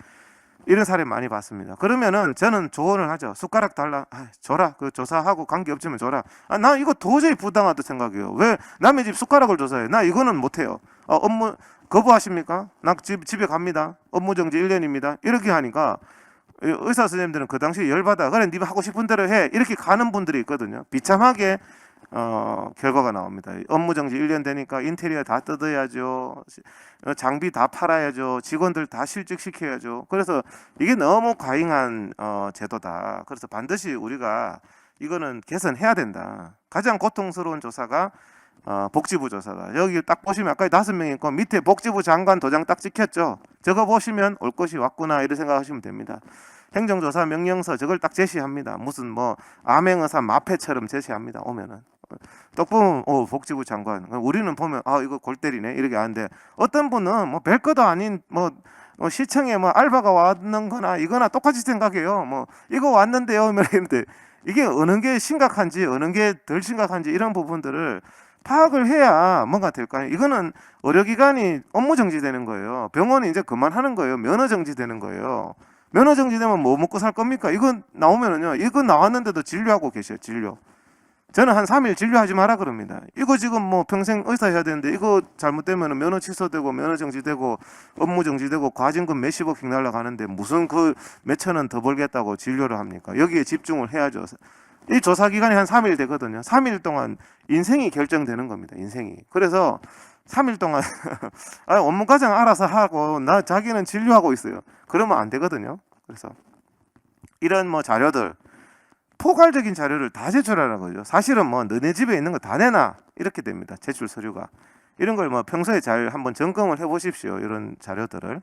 이런 사례 많이 봤습니다. 그러면은 저는 조언을 하죠. 숟가락 달라, 줘라. 그 조사하고 관계없으면 줘라. 나 이거 도저히 부당하다 생각해요. 왜 남의 집 숟가락을 조사해요? 나 이거는 못해요. 업무 거부하십니까? 나 집에 갑니다. 업무 정지 1년입니다. 이렇게 하니까 의사 선생님들은 그 당시에 열받아. 그래, 네가 하고 싶은 대로 해. 이렇게 가는 분들이 있거든요. 비참하게 결과가 나옵니다. 업무 정지 1년 되니까 인테리어 다 뜯어야죠. 장비 다 팔아야죠. 직원들 다 실직시켜야죠. 그래서 이게 너무 과잉한 제도다. 그래서 반드시 우리가 이거는 개선해야 된다. 가장 고통스러운 조사가 복지부 조사다. 여기 딱 보시면 아까 5명 있고 밑에 복지부 장관 도장 딱 찍혔죠. 저거 보시면 올 것이 왔구나 이렇게 생각하시면 됩니다. 행정조사 명령서 저걸 딱 제시합니다. 무슨 뭐 암행어사 마패처럼 제시합니다. 오면은 딱 보면 복지부 장관. 우리는 보면 이거 골 때리네 이렇게 하는데, 어떤 분은 뭐 별것도 아닌 시청에 뭐 알바가 왔는 거나 이거나 똑같이 생각해요. 뭐 이거 왔는데요 이러는데, 이게 어느 게 심각한지 어느 게 덜 심각한지 이런 부분들을 파악을 해야 뭔가 될까요? 이거는 의료기관이 업무 정지되는 거예요. 병원이 이제 그만하는 거예요. 면허 정지되는 거예요. 면허 정지되면 뭐 먹고 살 겁니까? 이거 나오면은요, 이거 나왔는데도 진료하고 계셔요. 진료. 저는 한 3일 진료하지 마라 그럽니다. 이거 지금 뭐 평생 의사 해야 되는데 이거 잘못되면 면허 취소되고 면허 정지되고 업무 정지되고 과징금 몇십억씩 날라가는데 무슨 그 몇천 원 더 벌겠다고 진료를 합니까? 여기에 집중을 해야죠. 이 조사 기간이 한 3일 되거든요. 3일 동안 인생이 결정되는 겁니다. 인생이. 그래서 3일 동안 업무 과정 알아서 하고 자기는 진료하고 있어요. 그러면 안 되거든요. 그래서 이런 뭐 자료들, 포괄적인 자료를 다 제출하라는 거죠. 사실은 뭐 너네 집에 있는 거 다 내놔 이렇게 됩니다. 제출 서류가. 이런 걸 뭐 평소에 잘 한번 점검을 해보십시오. 이런 자료들을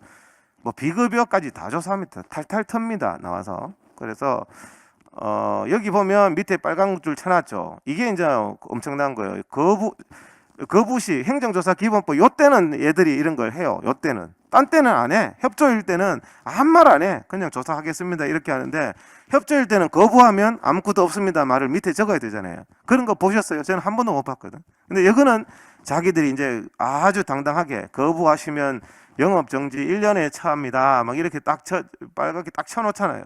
뭐 비급여까지 다 조사합니다. 탈탈 텁니다. 나와서. 그래서 여기 보면 밑에 빨간 줄 쳐놨죠. 이게 이제 엄청난 거예요. 거부시 행정조사 기본법, 요때는 얘들이 이런 걸 해요. 요때는. 딴 때는 안 해. 협조일 때는 아무 말 안 해. 그냥 조사하겠습니다 이렇게 하는데, 협조일 때는 거부하면 아무것도 없습니다 말을 밑에 적어야 되잖아요. 그런 거 보셨어요? 저는 한 번도 못 봤거든. 근데 이거는 자기들이 이제 아주 당당하게 거부하시면 영업정지 1년에 처합니다 막 이렇게 빨갛게 딱 쳐놓잖아요.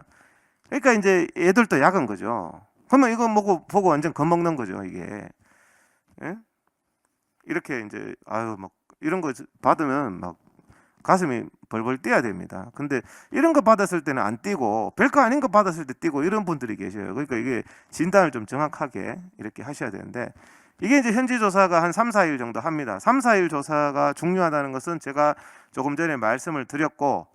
그러니까 이제 애들도 약은 거죠. 그러면 이거 보고 완전 겁먹는 거죠, 이게. 예? 이렇게 이제 막 이런 거 받으면 막 가슴이 벌벌 뛰어야 됩니다. 근데 이런 거 받았을 때는 안 뛰고, 별거 아닌 거 받았을 때 뛰고, 이런 분들이 계셔요. 그러니까 이게 진단을 좀 정확하게 이렇게 하셔야 되는데, 이게 이제 현지 조사가 한 3, 4일 정도 합니다. 3, 4일 조사가 중요하다는 것은 제가 조금 전에 말씀을 드렸고,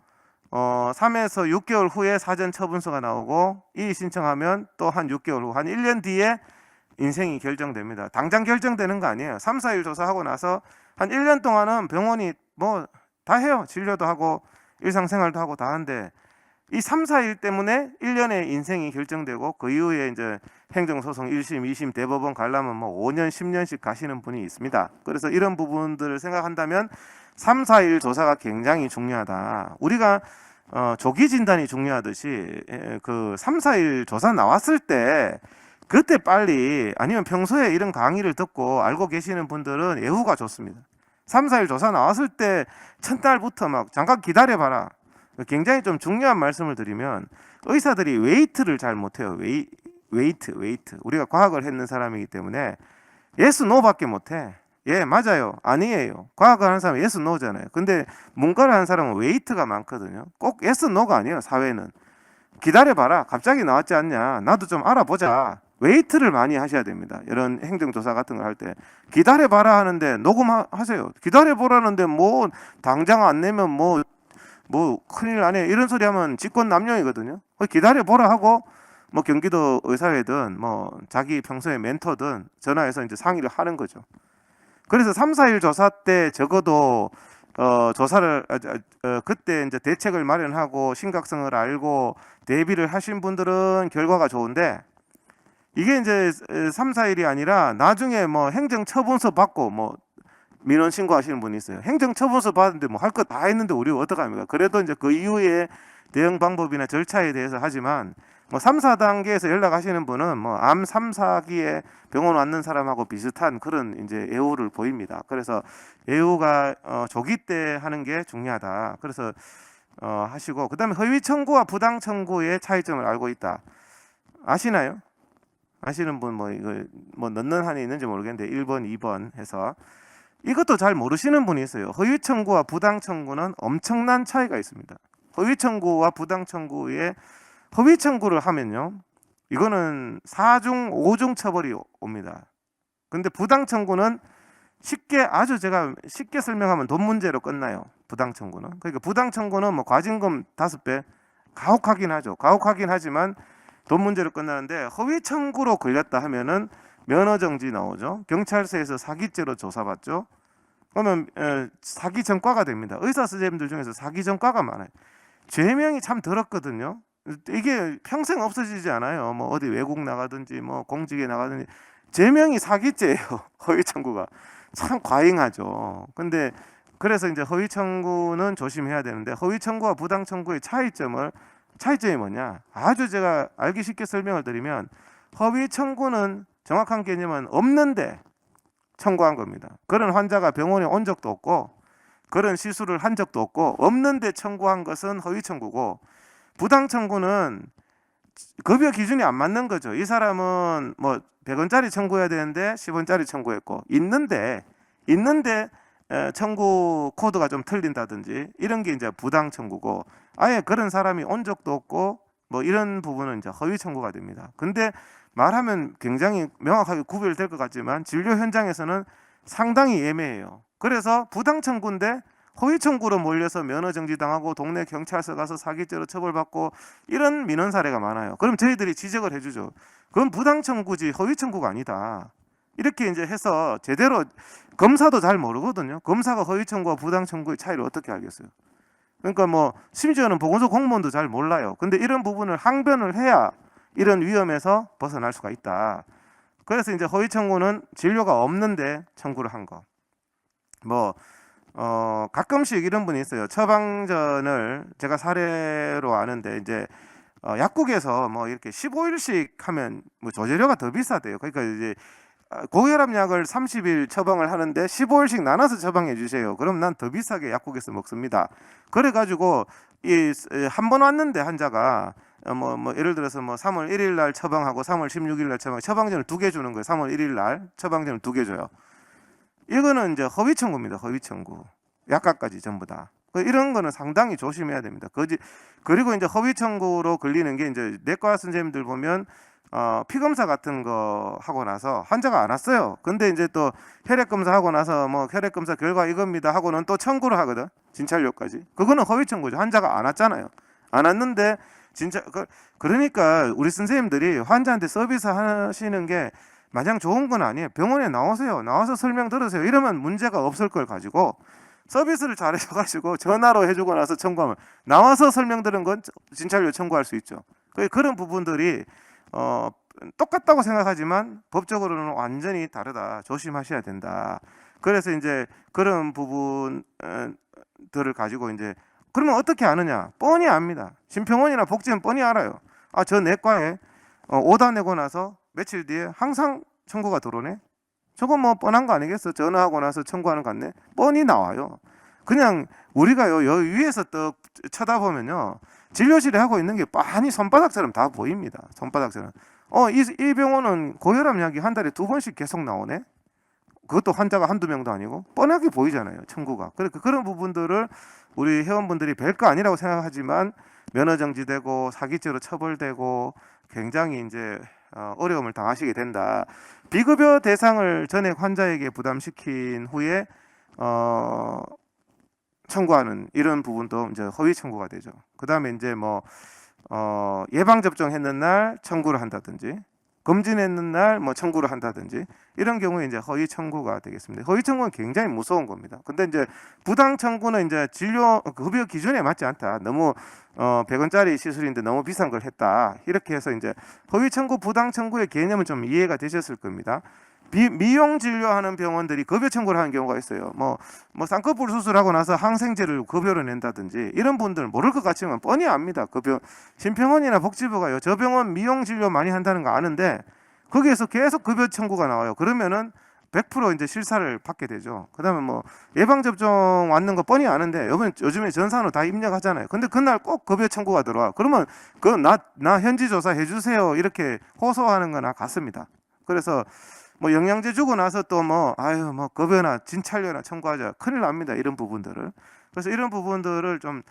3에서 6개월 후에 사전 처분서가 나오고, 이의 신청하면 또 한 6개월 후, 한 1년 뒤에 인생이 결정됩니다. 당장 결정되는 거 아니에요. 3, 4일 조사하고 나서 한 1년 동안은 병원이 뭐 다 해요. 진료도 하고 일상생활도 하고 다 하는데, 이 3, 4일 때문에 1년의 인생이 결정되고, 그 이후에 이제 행정소송 1심, 2심, 대법원 가려면 뭐 5년, 10년씩 가시는 분이 있습니다. 그래서 이런 부분들을 생각한다면 3, 4일 조사가 굉장히 중요하다. 우리가 조기 진단이 중요하듯이 그 3, 4일 조사 나왔을 때 그때 빨리, 아니면 평소에 이런 강의를 듣고 알고 계시는 분들은 예후가 좋습니다. 3, 4일 조사 나왔을 때 첫날부터 막 잠깐 기다려봐라. 굉장히 좀 중요한 말씀을 드리면, 의사들이 웨이트를 잘 못해요. 웨이트. 우리가 과학을 했는 사람이기 때문에 예스 노밖에 못해. 예, 맞아요. 아니에요. 과학을 하는 사람은 yes, no잖아요. 근데 문과를 하는 사람은 웨이트가 많거든요. 꼭 yes, no가 아니에요, 사회는. 기다려봐라. 갑자기 나왔지 않냐. 나도 좀 알아보자. 웨이트를 많이 하셔야 됩니다. 이런 행정조사 같은 걸 할 때. 기다려봐라 하는데 녹음하세요. 기다려보라는데 뭐 당장 안 내면 뭐 큰일 나네. 이런 소리 하면 직권남용이거든요. 기다려보라 하고 뭐 경기도 의사회든 뭐 자기 평소에 멘토든 전화해서 이제 상의를 하는 거죠. 그래서 3, 4일 조사 때 적어도 조사를 그때 이제 대책을 마련하고 심각성을 알고 대비를 하신 분들은 결과가 좋은데 이게 이제 3, 4일이 아니라 나중에 뭐 행정처분서 받고 뭐 민원 신고하시는 분이 있어요. 행정처분서 받는데 뭐 할 거 다 했는데 우리 어떡합니까? 그래도 이제 그 이후에 대응 방법이나 절차에 대해서 하지만 뭐 3, 4단계에서 연락하시는 분은 뭐 암 3, 4기에 병원 왔는 사람하고 비슷한 그런 이제 애우를 보입니다. 그래서 애우가 조기 때 하는 게 중요하다. 그래서 하시고 그다음에 허위 청구와 부당 청구의 차이점을 알고 있다. 아시나요? 아시는 분 뭐 이거 뭐 넣는 한이 있는지 모르겠는데 1번, 2번 해서 이것도 잘 모르시는 분이 있어요. 허위 청구와 부당 청구는 엄청난 차이가 있습니다. 허위 청구와 부당 청구의 허위 청구를 하면요. 이거는 4중, 5중 처벌이 옵니다. 근데 부당 청구는 아주 제가 쉽게 설명하면 돈 문제로 끝나요. 부당 청구는. 그러니까 부당 청구는 뭐 과징금 5배 가혹하긴 하죠. 가혹하긴 하지만 돈 문제로 끝나는데 허위 청구로 걸렸다 하면은 면허 정지 나오죠. 경찰서에서 사기죄로 조사받죠. 그러면 사기 전과가 됩니다. 의사 선생님들 중에서 사기 전과가 많아요. 죄명이 참 더럽거든요. 이게 평생 없어지지 않아요. 뭐 어디 외국 나가든지 뭐 공직에 나가든지 죄명이 사기죄예요. 허위 청구가 참 과잉하죠. 근데 그래서 이제 허위 청구는 조심해야 되는데 허위 청구와 부당 청구의 차이점이 뭐냐? 아주 제가 알기 쉽게 설명을 드리면 허위 청구는 정확한 개념은 없는데 청구한 겁니다. 그런 환자가 병원에 온 적도 없고 그런 시술을 한 적도 없고 없는데 청구한 것은 허위 청구고 부당 청구는 급여 기준이 안 맞는 거죠. 이 사람은 뭐 100원짜리 청구해야 되는데 10원짜리 청구했고 있는데 청구 코드가 좀 틀린다든지 이런 게 이제 부당 청구고 아예 그런 사람이 온 적도 없고 뭐 이런 부분은 이제 허위 청구가 됩니다. 근데 말하면 굉장히 명확하게 구별될 것 같지만 진료 현장에서는 상당히 애매해요. 그래서 부당 청구인데 허위 청구로 몰려서 면허 정지당하고 동네 경찰서 가서 사기죄로 처벌받고 이런 민원 사례가 많아요. 그럼 저희들이 지적을 해주죠. 그건 부당 청구지 허위 청구가 아니다. 이렇게 이제 해서 제대로 검사도 잘 모르거든요. 검사가 허위 청구와 부당 청구의 차이를 어떻게 알겠어요? 그러니까 뭐 심지어는 보건소 공무원도 잘 몰라요. 근데 이런 부분을 항변을 해야 이런 위험에서 벗어날 수가 있다. 그래서 이제 허위 청구는 진료가 없는데 청구를 한 거. 뭐 가끔씩 이런 분이 있어요. 처방전을 제가 사례로 아는데 이제 약국에서 뭐 이렇게 15일씩 하면 뭐 조제료가 더 비싸대요. 그러니까 이제 고혈압 약을 30일 처방을 하는데 15일씩 나눠서 처방해 주세요. 그럼 난 더 비싸게 약국에서 먹습니다. 그래가지고 이 한 번 왔는데 환자가 뭐 예를 들어서 뭐 3월 1일 날 처방하고 3월 16일 날 처방전을 2개 주는 거예요. 3월 1일 날 처방전을 2개 줘요. 이거는 이제 허위 청구입니다. 허위 청구. 약값까지 전부 다. 이런 거는 상당히 조심해야 됩니다. 그리고 이제 허위 청구로 걸리는 게 이제 내과 선생님들 보면 피 검사 같은 거 하고 나서 환자가 안 왔어요. 근데 이제 또 혈액 검사 하고 나서 뭐 혈액 검사 결과 이겁니다 하고는 또 청구를 하거든. 진찰료까지. 그거는 허위 청구죠. 환자가 안 왔잖아요. 안 왔는데 진짜 그러니까 우리 선생님들이 환자한테 서비스 하시는 게 마냥 좋은 건 아니에요. 병원에 나오세요. 나와서 설명 들으세요. 이러면 문제가 없을 걸 가지고 서비스를 잘 해줘가지고 전화로 해주고 나서 청구하면 나와서 설명 들은 건 진찰료 청구할 수 있죠. 그런 부분들이 똑같다고 생각하지만 법적으로는 완전히 다르다. 조심하셔야 된다. 그래서 이제 그런 부분들을 가지고 이제 그러면 어떻게 아느냐? 뻔히 압니다. 심평원이나 복지는 뻔히 알아요. 저 내과에 오다 내고 나서 며칠 뒤에 항상 청구가 들어오네. 저거 뭐 뻔한 거 아니겠어? 전화하고 나서 청구하는 거 같네. 뻔히 나와요. 그냥 우리가요 여기 위에서 떡 쳐다보면요 진료실에 하고 있는 게 빤히 손바닥처럼 다 보입니다. 손바닥처럼. 이 병원은 고혈압 약이 한 달에 2번씩 계속 나오네. 그것도 환자가 한두 명도 아니고 뻔하게 보이잖아요. 청구가. 그러니까 그런 부분들을 우리 회원분들이 별거 아니라고 생각하지만 면허 정지되고 사기죄로 처벌되고 굉장히 이제 어려움을 당하시게 된다. 비급여 대상을 전액 환자에게 부담시킨 후에 청구하는 이런 부분도 이제 허위 청구가 되죠. 그 다음에 이제 뭐 예방 접종했는 날 청구를 한다든지 검진했는 날 뭐 청구를 한다든지 이런 경우에 이제 허위 청구가 되겠습니다. 허위 청구는 굉장히 무서운 겁니다. 근데 이제 부당 청구는 이제 진료 급여 기준에 맞지 않다. 너무 100원짜리 시술인데 너무 비싼 걸 했다. 이렇게 해서 이제 허위 청구, 부당 청구의 개념은 좀 이해가 되셨을 겁니다. 미용 진료하는 병원들이 급여 청구를 하는 경우가 있어요. 뭐 쌍꺼풀 수술하고 나서 항생제를 급여로 낸다든지 이런 분들은 모를 것 같지만 뻔히 압니다. 급여 심평원이나 복지부가요. 저 병원 미용 진료 많이 한다는 거 아는데 거기에서 계속 급여 청구가 나와요. 그러면은 100% 이제 실사를 받게 되죠. 그다음에 뭐 예방 접종 왔는 거 뻔히 아는데 요즘에 전산으로 다 입력하잖아요. 근데 그날 꼭 급여 청구가 들어와. 그러면 그 나 현지 조사 해주세요 이렇게 호소하는 거나 같습니다. 그래서 뭐 영양제 주고 나서 또 뭐 급여나 진찰료나 청구하자 큰일 납니다. 이런 부분들을. 그래서 이런 부분들을 좀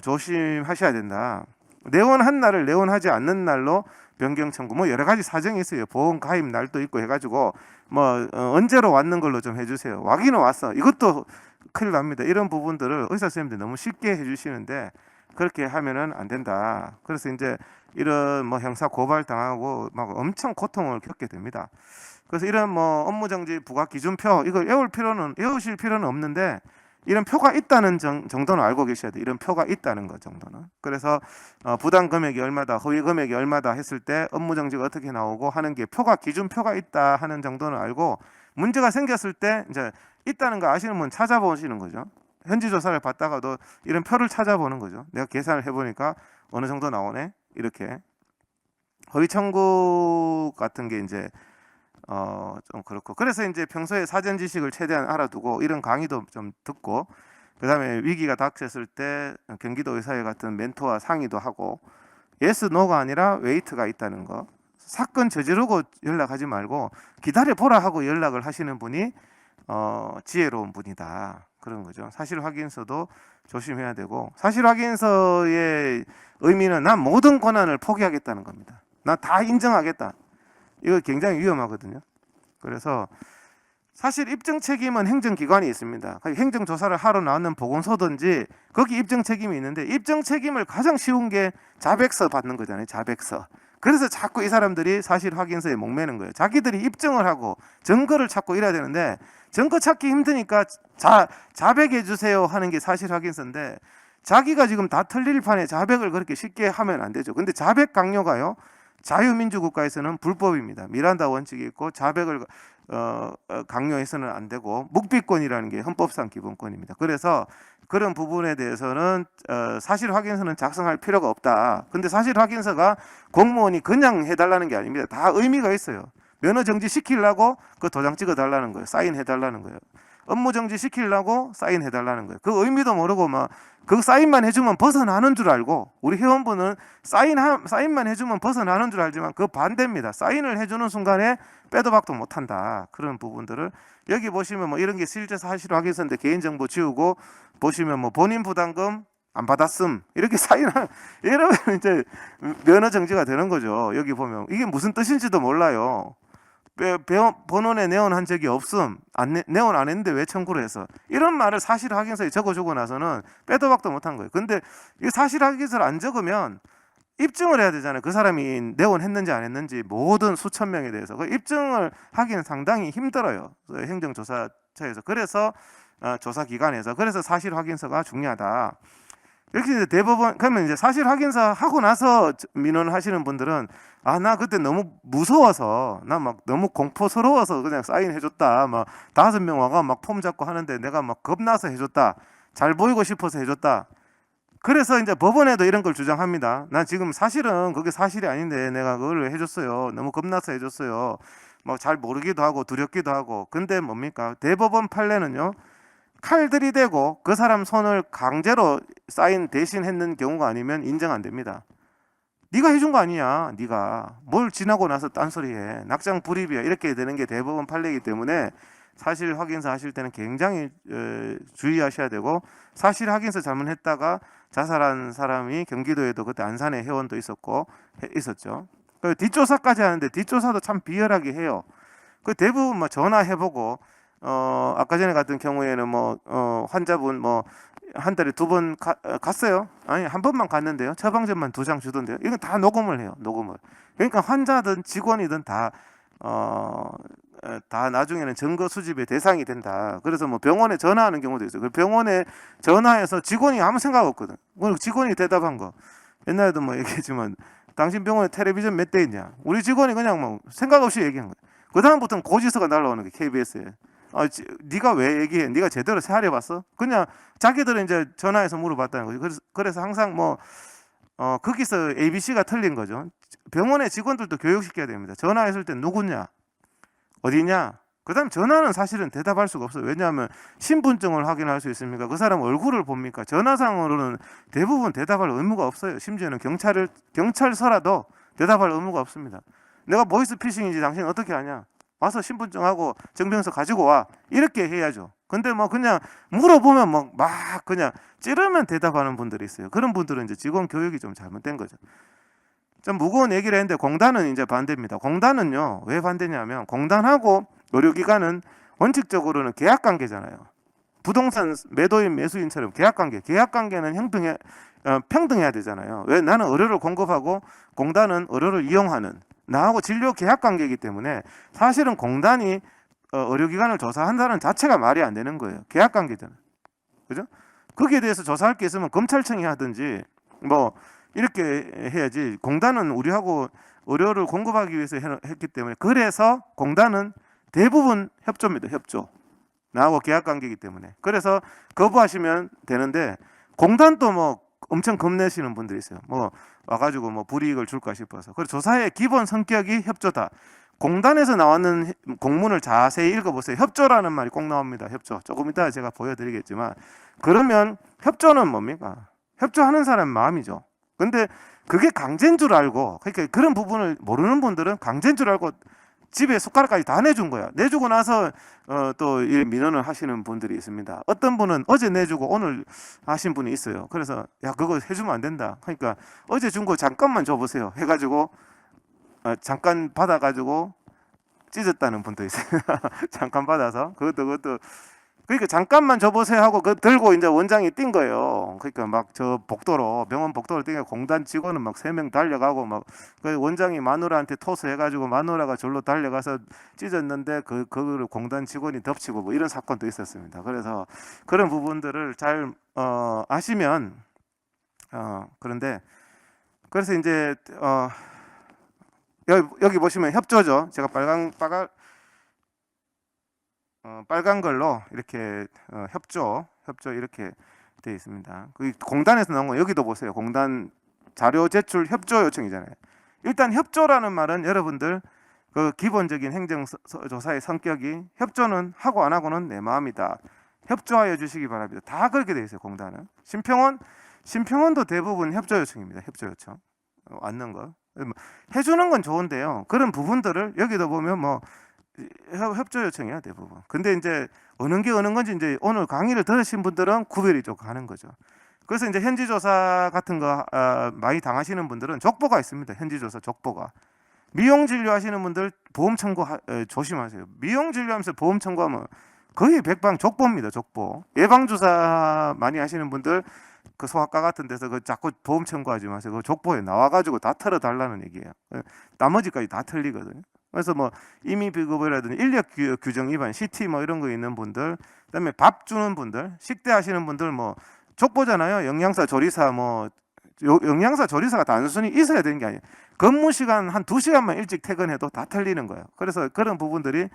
조심하셔야 된다. 내원한 날을 내원하지 않는 날로 변경 청구 뭐 여러 가지 사정이 있어요. 보험 가입 날도 있고 해가지고 뭐 언제로 왔는 걸로 좀 해주세요. 와기는 왔어. 이것도 큰일 납니다. 이런 부분들을 의사 선생님들 너무 쉽게 해주시는데 그렇게 하면은 안 된다. 그래서 이제 이런 뭐 형사 고발 당하고 막 엄청 고통을 겪게 됩니다. 그래서 이런 뭐 업무정지 부과 기준표 이걸 외우실 필요는 없는데 이런 표가 있다는 정도는 알고 계셔야 돼요. 이런 표가 있다는 것 정도는. 그래서 부당 금액이 얼마다, 허위 금액이 얼마다 했을 때 업무정지가 어떻게 나오고 하는 게 기준표가 있다 하는 정도는 알고 문제가 생겼을 때 이제 있다는 거 아시는 분 찾아보시는 거죠. 현지 조사를 받다가도 이런 표를 찾아보는 거죠. 내가 계산을 해보니까 어느 정도 나오네. 이렇게 허위 청구 같은 게 이제 좀 그렇고 그래서 이제 평소에 사전 지식을 최대한 알아두고 이런 강의도 좀 듣고 그다음에 위기가 닥쳤을 때 경기도 의사회 같은 멘토와 상의도 하고 예스 노가 아니라 웨이트가 있다는 거. 사건 저지르고 연락하지 말고 기다려 보라 하고 연락을 하시는 분이 지혜로운 분이다. 그런 거죠. 사실 확인서도 조심해야 되고 사실 확인서의 의미는 난 모든 권한을 포기하겠다는 겁니다. 나 다 인정하겠다. 이거 굉장히 위험하거든요. 그래서 사실 입증 책임은 행정기관이 있습니다. 행정조사를 하러 나왔는 보건소든지 거기 입증 책임이 있는데 입증 책임을 가장 쉬운 게 자백서 받는 거잖아요. 자백서. 그래서 자꾸 이 사람들이 사실 확인서에 목매는 거예요. 자기들이 입증을 하고 증거를 찾고 이래야 되는데 증거 찾기 힘드니까 자백해 주세요 하는 게 사실 확인서인데 자기가 지금 다 틀릴 판에 자백을 그렇게 쉽게 하면 안 되죠. 근데 자백 강요가요. 자유민주국가에서는 불법입니다. 미란다 원칙이 있고 자백을 강요해서는 안 되고 묵비권이라는 게 헌법상 기본권입니다. 그래서 그런 부분에 대해서는 사실 확인서는 작성할 필요가 없다. 근데 사실 확인서가 공무원이 그냥 해달라는 게 아닙니다. 다 의미가 있어요. 면허 정지 시키려고 그 도장 찍어 달라는 거예요. 사인해 달라는 거예요. 업무 정지 시키려고 사인해 달라는 거예요. 그 의미도 모르고 막 그 사인만 해주면 벗어나는 줄 알고 우리 회원분은 사인만 해주면 벗어나는 줄 알지만 그 반대입니다. 사인을 해주는 순간에 빼도 박도 못한다. 그런 부분들을 여기 보시면 뭐 이런 게 실제 사실 확인서인데 개인정보 지우고 보시면 뭐 본인 부담금 안 받았음 이렇게 사인한 이러면 이제 면허 정지가 되는 거죠. 여기 보면 이게 무슨 뜻인지도 몰라요. 본원에 내원한 적이 없음, 내원 안 했는데 왜 청구를 해서 이런 말을 사실 확인서에 적어주고 나서는 빼도 박도 못한 거예요. 근데 이 사실 확인서를 안 적으면 입증을 해야 되잖아요. 그 사람이 내원했는지 안 했는지 모든 수천 명에 대해서 그 입증을 하기는 상당히 힘들어요. 행정조사처에서 그래서 조사기관에서 그래서 사실 확인서가 중요하다. 이렇게 이제 대법원 그러면 이제 사실 확인서 하고 나서 민원하시는 분들은 나 그때 너무 무서워서 나 막 너무 공포스러워서 그냥 사인해줬다. 막 5명 와가 막 폼 잡고 하는데 내가 막 겁나서 해줬다. 잘 보이고 싶어서 해줬다. 그래서 이제 법원에도 이런 걸 주장합니다. 난 지금 사실은 그게 사실이 아닌데 내가 그걸 해줬어요. 너무 겁나서 해줬어요. 막 잘 모르기도 하고 두렵기도 하고. 근데 뭡니까? 대법원 판례는요. 칼들이 대고 그 사람 손을 강제로 사인 대신 했는 경우가 아니면 인정 안 됩니다. 네가 해준 거 아니야. 네가 뭘 지나고 나서 딴소리해. 낙장 불입이야. 이렇게 되는 게 대법원 판례이기 때문에 사실 확인서 하실 때는 굉장히 주의하셔야 되고, 사실 확인서 잘못했다가 자살한 사람이 경기도에도 그때 안산에 회원도 있었고 있었죠. 그 뒷조사까지 하는데 뒷조사도 참 비열하게 해요. 그 대부분 뭐 전화해보고 아까 전에 같은 경우에는 환자분 한 달에 2번 갔어요. 아니 한 번만 갔는데요. 처방전만 2장 주던데요. 이건 다 녹음을 해요. 녹음을. 그러니까 환자든 직원이든 다 나중에는 증거 수집의 대상이 된다. 그래서 뭐 병원에 전화하는 경우도 있어요. 그 병원에 전화해서 직원이 아무 생각 없거든. 오늘 직원이 대답한 거 옛날에도 뭐 얘기했지만 당신 병원에 텔레비전 몇 대 있냐? 우리 직원이 그냥 뭐 생각 없이 얘기한 거야. 그 다음부터는 고지서가 날라오는 게 KBS에. 네가 왜 얘기해? 네가 제대로 세아려봤어? 그냥 자기들은 이제 전화해서 물어봤다는 거지. 그래서 항상 거기서 ABC가 틀린 거죠. 병원의 직원들도 교육시켜야 됩니다. 전화했을 때 누구냐? 어디냐? 그 다음 전화는 사실은 대답할 수가 없어요. 왜냐하면 신분증을 확인할 수 있습니까? 그 사람 얼굴을 봅니까? 전화상으로는 대부분 대답할 의무가 없어요. 심지어는 경찰서라도 대답할 의무가 없습니다. 내가 보이스피싱인지 당신 어떻게 아냐? 와서 신분증하고 증명서 가지고 와. 이렇게 해야죠. 근데 그냥 물어보면 막 그냥 찌르면 대답하는 분들이 있어요. 그런 분들은 이제 직원 교육이 좀 잘못된 거죠. 좀 무거운 얘기를 했는데 공단은 이제 반대입니다. 공단은요, 왜 반대냐면 공단하고 의료기관은 원칙적으로는 계약관계잖아요. 부동산 매도인 매수인처럼 계약관계는 평등해야 되잖아요. 왜? 나는 의료를 공급하고 공단은 의료를 이용하는, 나하고 진료 계약관계이기 때문에 사실은 공단이 의료기관을 조사한다는 자체가 말이 안 되는 거예요. 계약관계잖아요. 그죠? 거기에 대해서 조사할 게 있으면 검찰청이 하든지 이렇게 해야지. 공단은 우리하고 의료를 공급하기 위해서 했기 때문에, 그래서 공단은 대부분 협조입니다. 협조. 나하고 계약관계이기 때문에. 그래서 거부하시면 되는데, 공단도 엄청 겁내시는 분들이 있어요. 와가지고 불이익을 줄까 싶어서. 그래서 조사의 기본 성격이 협조다. 공단에서 나왔는 공문을 자세히 읽어보세요. 협조라는 말이 꼭 나옵니다. 협조. 조금 이따 제가 보여드리겠지만, 그러면 협조는 뭡니까? 협조하는 사람 마음이죠. 근데 그게 강제인 줄 알고, 그러니까 그런 부분을 모르는 분들은 강제인 줄 알고 집에 숟가락까지 다 내준 거야. 내주고 나서 또 이 민원을 하시는 분들이 있습니다. 어떤 분은 어제 내주고 오늘 하신 분이 있어요. 그래서 야, 그거 해주면 안 된다. 그러니까 어제 준 거 잠깐만 줘보세요 해가지고 잠깐 받아가지고 찢었다는 분도 있어요. 잠깐 받아서 그것도 그러니까 잠깐만 줘보세요 하고 들고 이제 원장이 뛴 거예요. 그러니까 병원 복도로 뛰니까 공단 직원은 3명 달려가고 그 원장이 마누라한테 토스해가지고 마누라가 절로 달려가서 찢었는데 그거를 공단 직원이 덮치고 이런 사건도 있었습니다. 그래서 그런 부분들을 잘 아시면 그런데 그래서 이제 여기 보시면 협조죠. 제가 빨간 걸로 이렇게 협조 이렇게 되어 있습니다. 그 공단에서 나온 거 여기도 보세요. 공단 자료 제출 협조 요청이잖아요. 일단 협조라는 말은 여러분들 그 기본적인 행정조사의 성격이 협조는 하고 안 하고는 내 마음이다. 협조하여 주시기 바랍니다. 다 그렇게 되어 있어요. 공단은. 심평원도 대부분 협조 요청입니다. 협조 요청 왔는 거 해주는 건 좋은데요. 그런 부분들을 여기도 보면 협조 요청이야 대부분. 근데 이제 어느 게 어느 건지 이제 오늘 강의를 들으신 분들은 구별이 좀 가는 거죠. 그래서 이제 현지조사 같은 거 많이 당하시는 분들은 족보가 있습니다. 현지조사 족보가. 미용 진료 하시는 분들 보험 청구 조심하세요. 미용 진료하면서 보험 청구하면 거의 백방 족보입니다. 족보. 예방주사 많이 하시는 분들 그 소아과 같은 데서 자꾸 보험 청구하지 마세요. 그 족보에 나와가지고 다 털어달라는 얘기예요. 나머지까지 다 틀리거든요. 그래서 임의 비급여라든지 인력 규정 위반, CT 이런 거 있는 분들, 그다음에 밥 주는 분들, 식대 하시는 분들 족보잖아요. 영양사, 조리사 영양사, 조리사가 단순히 있어야 되는 게 아니에요. 근무 시간 한 2시간만 일찍 퇴근해도 다 틀리는 거예요. 그래서 그런 부분들이,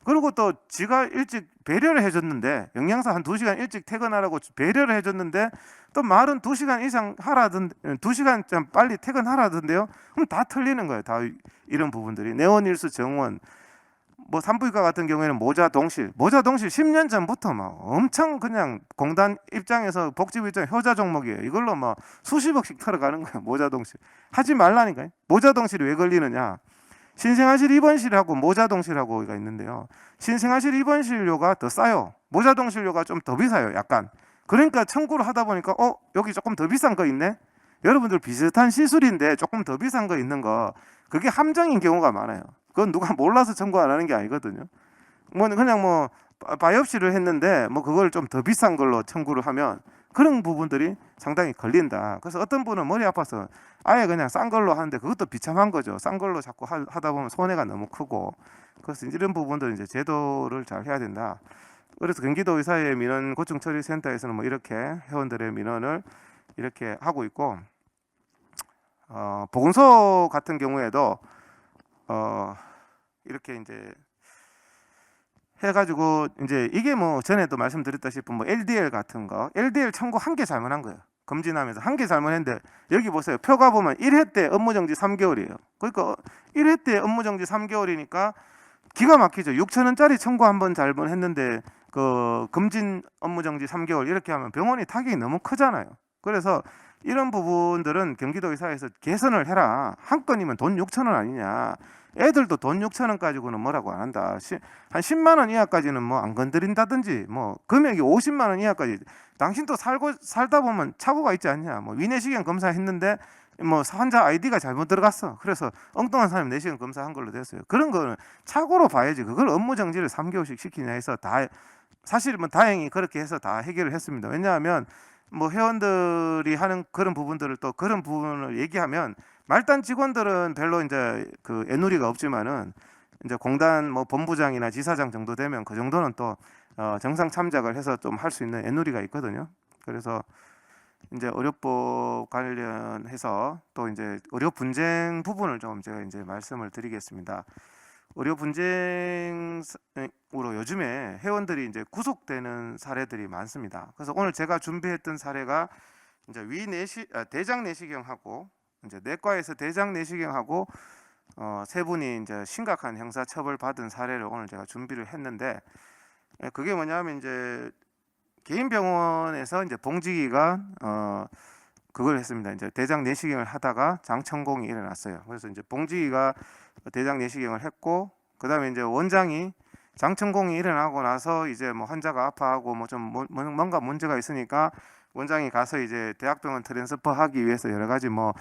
그리고 또 지가 일찍 배려를 해줬는데, 영양사 한 2시간 일찍 퇴근하라고 배려를 해줬는데 또 말은 2시간 이상 하라던데 2시간 좀 빨리 퇴근하라던데요. 그럼 다 틀리는 거예요. 다 이런 부분들이. 내원일수 정원, 산부인과 같은 경우에는 모자 동실 10년 전부터 엄청 그냥 공단 입장에서 복지부 입장에 효자 종목이에요. 이걸로 수십억씩 털어가는 거예요. 모자 동실 하지 말라니까요. 모자 동실이 왜 걸리느냐? 신생아실 입원실하고 모자동실하고가 있는데요. 신생아실 입원실료가 더 싸요. 모자동실료가 좀 더 비싸요. 약간. 그러니까 청구를 하다 보니까 여기 조금 더 비싼 거 있네. 여러분들 비슷한 시술인데 조금 더 비싼 거 있는 거, 그게 함정인 경우가 많아요. 그건 누가 몰라서 청구 안 하는 게 아니거든요. 뭐 그냥 뭐 바이옵시를 했는데 뭐 그걸 좀 더 비싼 걸로 청구를 하면 그런 부분들이 상당히 걸린다. 그래서 어떤 분은 머리 아파서 아예 그냥 싼 걸로 하는데 그것도 비참한 거죠. 싼 걸로 자꾸 하다 보면 손해가 너무 크고. 그래서 이런 부분들 이제 제도를 잘 해야 된다. 그래서 경기도 의사회 민원 고충 처리 센터에서는 뭐 이렇게 회원들의 민원을 이렇게 하고 있고, 보건소 같은 경우에도 이렇게 이제 해가지고 이제 이게 뭐 전에도 말씀드렸다시피 뭐 LDL 같은 거, LDL 청구 한 개 잘못한 거예요. 검진하면서 한 개 잘못했는데 여기 보세요. 표가 보면 1회 때 업무정지 3개월이에요. 그러니까 1회 때 업무정지 3개월이니까 기가 막히죠. 6,000원짜리 청구 한 번 잘못했는데 그 검진 업무정지 3개월 이렇게 하면 병원이 타격이 너무 크잖아요. 그래서 이런 부분들은 경기도 의사에서 개선을 해라. 한 건이면 돈 6,000원 아니냐. 애들도 돈 6,000원 가지고는 뭐라고 안 한다. 한 10만 원 이하까지는 뭐 안 건드린다든지, 뭐 금액이 50만 원 이하까지. 당신도 살다 보면 착오가 있지 않냐. 뭐 위내시경 검사했는데 뭐 환자 아이디가 잘못 들어갔어. 그래서 엉뚱한 사람이 내시경 검사한 걸로 됐어요. 그런 거는 착오로 봐야지. 그걸 업무 정지를 3개월씩 시키냐 해서 다, 사실 뭐 다행히 그렇게 해서 다 해결을 했습니다. 왜냐하면 뭐 회원들이 하는 그런 부분들을, 또 그런 부분을 얘기하면 말단 직원들은 별로 이제 그 애누리가 없지만은 이제 공단 뭐 본부장이나 지사장 정도 되면 그 정도는 또 정상 참작을 해서 좀 할 수 있는 애누리가 있거든요. 그래서 이제 의료법 관련해서 또 이제 의료 분쟁 부분을 좀 제가 이제 말씀을 드리겠습니다. 의료 분쟁으로 요즘에 회원들이 이제 구속되는 사례들이 많습니다. 그래서 오늘 제가 준비했던 사례가 이제 대장 내시경하고 이제 내과에서 대장 내시경하고 세 분이 이제 심각한 형사 처벌 받은 사례를 오늘 제가 준비를 했는데, 그게 뭐냐면 이제 개인 병원에서 이제 봉지기가 그걸 했습니다. 이제 대장 내시경을 하다가 장천공이 일어났어요. 그래서 이제 봉지기가 대장 내시경을 했고, 그다음에 이제 원장이 장천공이 일어나고 나서 이제 뭐 환자가 아파하고 뭐 좀 뭔가 문제가 있으니까 원장이 가서 이제 대학병원 트랜스퍼 하기 위해서 여러 가지 뭐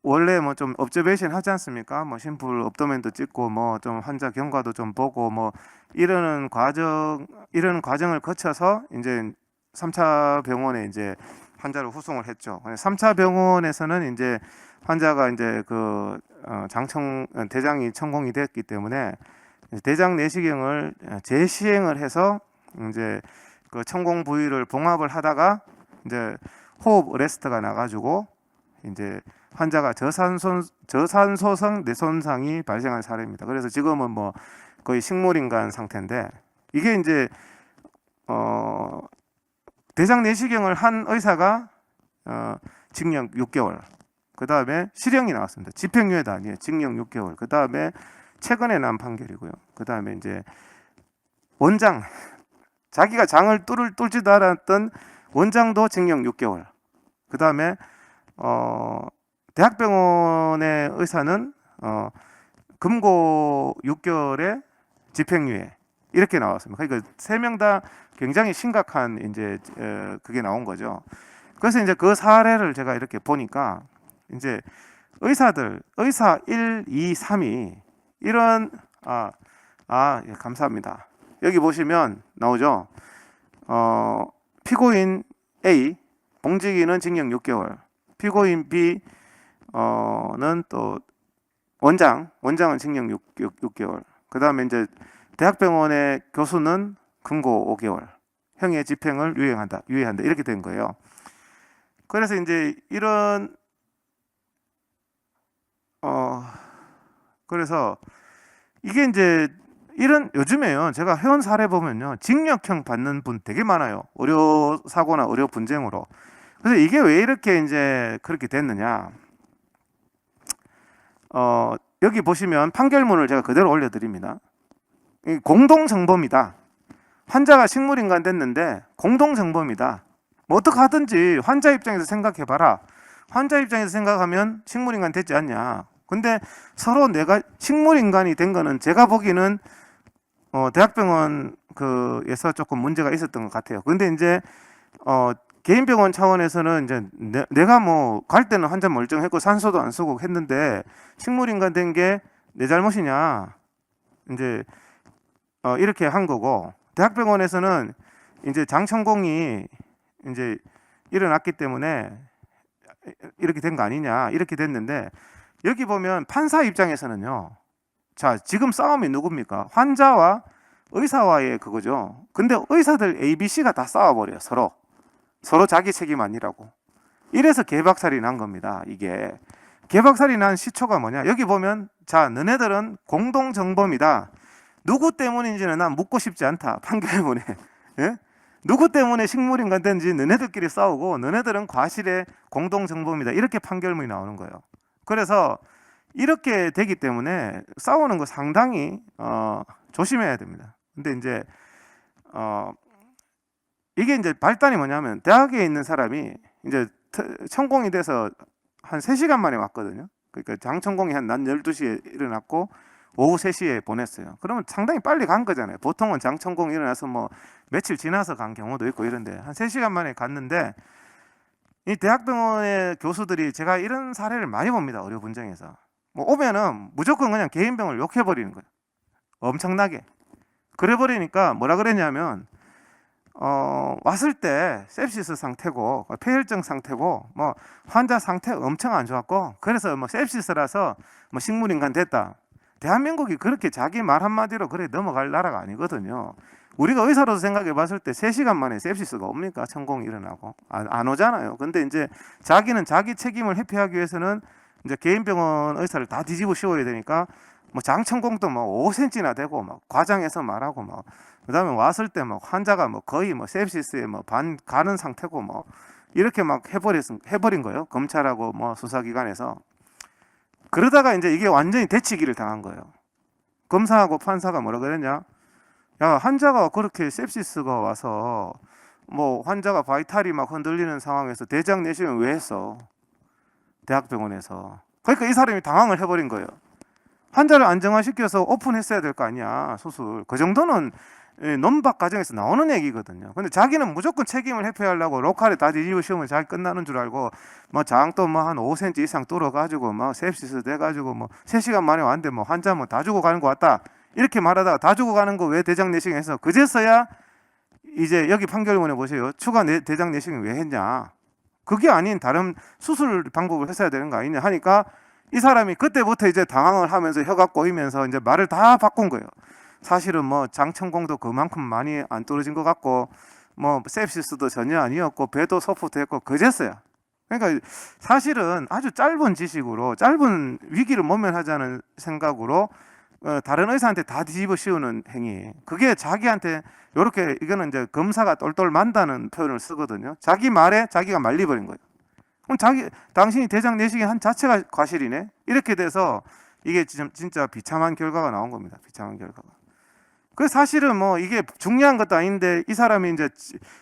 원래 뭐 좀 업저베이션 하지 않습니까? 뭐 심플 업도멘도 찍고 뭐 좀 환자 경과도 좀 보고 뭐 이런 과정을 거쳐서 이제 3차 병원에 이제 환자를 후송을 했죠. 3차 병원에서는 이제 환자가 이제 그 대장이 천공이 됐기 때문에 대장 내시경을 재시행을 해서 이제 그 천공 부위를 봉합을 하다가 이제 호흡 어레스트가 나가지고 이제 환자가 저산소성 뇌손상이 발생한 사례입니다. 그래서 지금은 뭐 거의 식물인간 상태인데, 이게 이제 대장 내시경을 한 의사가 징역 6개월, 그 다음에 실형이 나왔습니다. 집행유예도 아니에요. 징역 6개월. 그 다음에 최근에 난 판결이고요. 그 다음에 이제 원장, 자기가 장을 뚫지도 않았던 원장도 징역 6개월. 그 다음에 대학병원의 의사는 금고 6개월에 집행유예 이렇게 나왔습니다. 그러니까 3명 다 굉장히 심각한 이제 그게 나온 거죠. 그래서 이제 그 사례를 제가 이렇게 보니까 이제 의사 1, 2, 3이 이런 예, 감사합니다. 여기 보시면 나오죠. 피고인 A 봉지기는 징역 6개월, 피고인 B 는 또 원장은 징역 6개월. 그 다음에 이제 대학병원의 교수는 금고 5개월, 형의 집행을 유예한다 이렇게 된 거예요. 그래서 이제 이런 그래서 이게 이제 이런 요즘에요. 제가 회원 사례 보면요, 징역형 받는 분 되게 많아요. 의료 사고나 의료 분쟁으로. 그래서 이게 왜 이렇게 이제 그렇게 됐느냐? 여기 보시면 판결문을 제가 그대로 올려드립니다. 공동정범이다. 환자가 식물인간 됐는데 공동정범이다. 뭐 어떻게 하든지 환자 입장에서 생각해봐라. 환자 입장에서 생각하면 식물인간 됐지 않냐. 근데 서로 내가 식물 인간이 된 거는 제가 보기에는 대학병원 그에서 조금 문제가 있었던 것 같아요. 근데 이제 개인 병원 차원에서는 이제 내가 뭐 갈 때는 환자 멀쩡했고 산소도 안 쓰고 했는데 식물 인간 된 게 내 잘못이냐 이제 이렇게 한 거고, 대학병원에서는 이제 장천공이 이제 일어났기 때문에 이렇게 된 거 아니냐 이렇게 됐는데, 여기 보면 판사 입장에서는요, 자 지금 싸움이 누굽니까? 환자와 의사와의 그거죠. 근데 의사들 ABC가 다 싸워버려요. 서로 자기 책임 아니라고. 이래서 개박살이 난 겁니다. 이게 개박살이 난 시초가 뭐냐, 여기 보면 자 너네들은 공동정범이다. 누구 때문인지는 난 묻고 싶지 않다. 판결문에 예? 누구 때문에 식물인간 된지 너네들끼리 싸우고 너네들은 과실의 공동정범이다. 이렇게 판결문이 나오는 거예요. 그래서 이렇게 되기 때문에 싸우는 거 상당히 조심해야 됩니다. 근데 이제 이게 이제 발단이 뭐냐면, 대학에 있는 사람이 이제 천공이 돼서 한 3시간 만에 왔거든요. 그러니까 장천공이 한 낮 12시에 일어났고 오후 3시에 보냈어요. 그러면 상당히 빨리 간 거잖아요. 보통은 장천공이 일어나서 뭐 며칠 지나서 간 경우도 있고 이런데 한 3시간 만에 갔는데, 이 대학병원의 교수들이, 제가 이런 사례를 많이 봅니다. 의료 분쟁에서. 뭐 오면은 무조건 그냥 개인병을 욕해버리는 거예요. 엄청나게. 그래버리니까 뭐라 그랬냐면, 왔을 때 sepsis 상태고 폐혈증 상태고 뭐 환자 상태 엄청 안 좋았고, 그래서 뭐 sepsis라서 뭐 식물인간 됐다. 대한민국이 그렇게 자기 말 한마디로 그래 넘어갈 나라가 아니거든요. 우리가 의사로서 생각해 봤을 때 3시간 만에 sepsis가 옵니까? 천공이 일어나고 안 오잖아요. 근데 이제 자기는 자기 책임을 회피하기 위해서는 이제 개인병원 의사를 다 뒤집어 씌워야 되니까 뭐 장천공도 뭐 5cm나 되고 막 과장해서 말하고 뭐, 그다음에 왔을 때 뭐 환자가 뭐 거의 뭐 sepsis에 뭐 반 가는 상태고 뭐 이렇게 막 해버린 거예요. 검찰하고 뭐 수사기관에서. 그러다가 이제 이게 완전히 대치기를 당한 거예요. 검사하고 판사가 뭐라 그랬냐? 야, 환자가 그렇게 sepsis가 와서 뭐 환자가 바이탈이 막 흔들리는 상황에서 대장 내시경 왜 했어? 대학병원에서. 그러니까 이 사람이 당황을 해버린 거예요. 환자를 안정화시켜서 오픈했어야 될 거 아니야, 수술. 그 정도는 논박 과정에서 나오는 얘기거든요. 근데 자기는 무조건 책임을 회피하려고 로컬에 다 뒤집어 씌우면 자기 끝나는 줄 알고 뭐 장도 뭐 한 5cm 이상 뚫어가지고 뭐 sepsis 돼가지고 뭐 3시간 만에 왔는데 뭐 환자 뭐 다 주고 가는 거 같다 이렇게 말하다가, 다 주고 가는 거 왜 대장 내시경해서 그제서야 이제 여기 판결문에 보세요. 추가 대장 내시경 왜 했냐, 그게 아닌 다른 수술 방법을 했어야 되는 거 아니냐 하니까, 이 사람이 그때부터 이제 당황을 하면서 혀가 꼬이면서 이제 말을 다 바꾼 거예요. 사실은 뭐 장천공도 그만큼 많이 안 떨어진 것 같고 뭐 sepsis도 전혀 아니었고 배도 소프트했고 그제서야. 그러니까 사실은 아주 짧은 지식으로, 짧은 위기를 모면하자는 생각으로 다른 의사한테 다 뒤집어 씌우는 행위, 그게 자기한테 이렇게, 이거는 이제 검사가 똘똘 만다는 표현을 쓰거든요. 자기 말에 자기가 말리버린 거예요. 그럼 당신이 대장 내시경 한 자체가 과실이네. 이렇게 돼서 이게 진짜 비참한 결과가 나온 겁니다. 비참한 결과가. 그 사실은 뭐 이게 중요한 것도 아닌데, 이 사람이 이제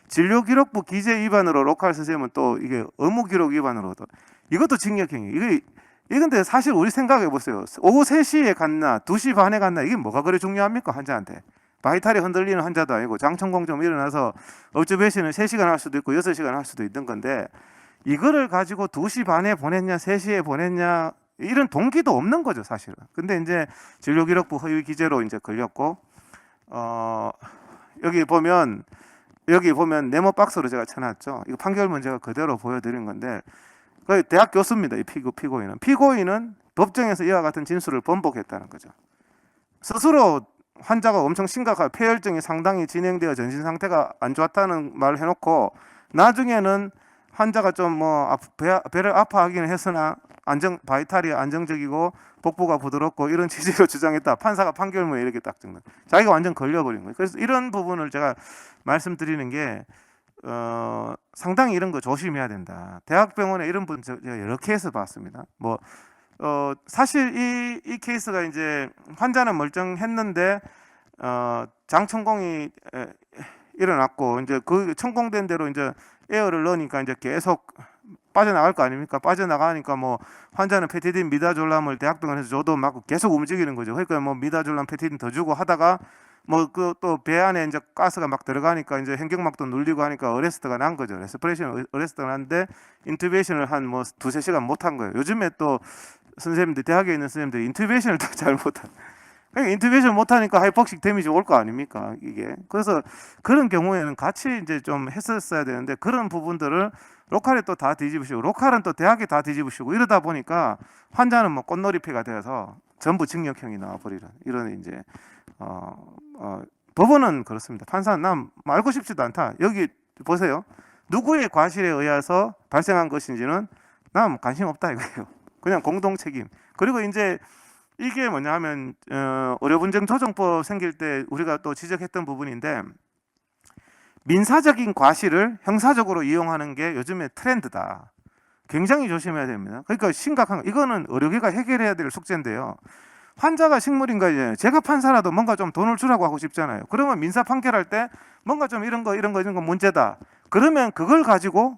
진료기록부 기재 위반으로 로컬 선생님은 또 이게 의무기록 위반으로 또 이것도 징역형이. 이게 근데 사실 우리 생각해 보세요. 오후 3시에 갔나 2시 반에 갔나, 이게 뭐가 그래 중요합니까 환자한테? 바이탈이 흔들리는 환자도 아니고 장천공 좀 일어나서 observation을 3시간 할 수도 있고 6시간 할 수도 있는 건데, 이거를 가지고 2시 반에 보냈냐 3시에 보냈냐 이런 동기도 없는 거죠 사실은. 근데 이제 진료기록부 허위 기재로 이제 걸렸고, 여기 보면 네모 박스로 제가 쳐놨죠. 이거 판결문 제가 그대로 보여드린 건데, 그 대학 교수입니다. 이 피고인은 법정에서 이와 같은 진술을 번복했다는 거죠. 스스로 환자가 엄청 심각한 폐혈증이 상당히 진행되어 전신 상태가 안 좋았다는 말을 해놓고, 나중에는 환자가 좀 뭐 배를 아파하기는 했으나 바이탈이 안정적이고 복부가 부드럽고 이런 취지로 주장했다. 판사가 판결문에 이렇게 딱 적는. 자기가 완전 걸려버린 거예요. 그래서 이런 부분을 제가 말씀드리는 게 상당히 이런 거 조심해야 된다. 대학병원에 이런 분 제가 여러 케이스 봤습니다. 뭐 사실 이 케이스가 이제 환자는 멀쩡했는데 장천공이 일어났고, 이제 그 천공된 대로 이제 에어를 넣으니까 이제 계속 빠져나갈 거 아닙니까? 빠져나가니까 뭐 환자는 페티딘, 미다졸람을 대학병원에서 줘도 막 계속 움직이는 거죠. 그러니까 뭐 미다졸람, 페티딘 더 주고 하다가 뭐 그 또 배 안에 이제 가스가 막 들어가니까 이제 횡격막도 눌리고 하니까 어레스트가 난 거죠. 레스피레이션 어레스트가 났는데 인투베이션을 한 뭐 두세 시간 못 한 거예요. 요즘에 또 선생님들, 대학에 있는 선생님들 인투베이션을 또 잘 못한. 그러니까 인투베이션 못하니까 하이폭식 데미지 올 거 아닙니까 이게. 그래서 그런 경우에는 같이 이제 좀 했었어야 되는데 그런 부분들을 로컬에 또 다 뒤집으시고 로컬은 또 대학에 다 뒤집으시고 이러다 보니까 환자는 뭐 꽃놀이패가 되어서 전부 징역형이 나와버리는 이런 이제 법원은 그렇습니다. 판사는 난 알고 싶지도 않다. 여기 보세요. 누구의 과실에 의해서 발생한 것인지는 난 관심 없다 이거예요. 그냥 공동 책임. 그리고 이제 이게 뭐냐 하면 의료분쟁 조정법 생길 때 우리가 또 지적했던 부분인데 민사적인 과실을 형사적으로 이용하는 게 요즘에 트렌드다. 굉장히 조심해야 됩니다. 그러니까 심각한 거. 이거는 의료계가 해결해야 될 숙제인데요. 환자가 식물인가 이제 제가 판사라도 뭔가 좀 돈을 주라고 하고 싶잖아요. 그러면 민사 판결할 때 뭔가 좀 이런 거 문제다. 그러면 그걸 가지고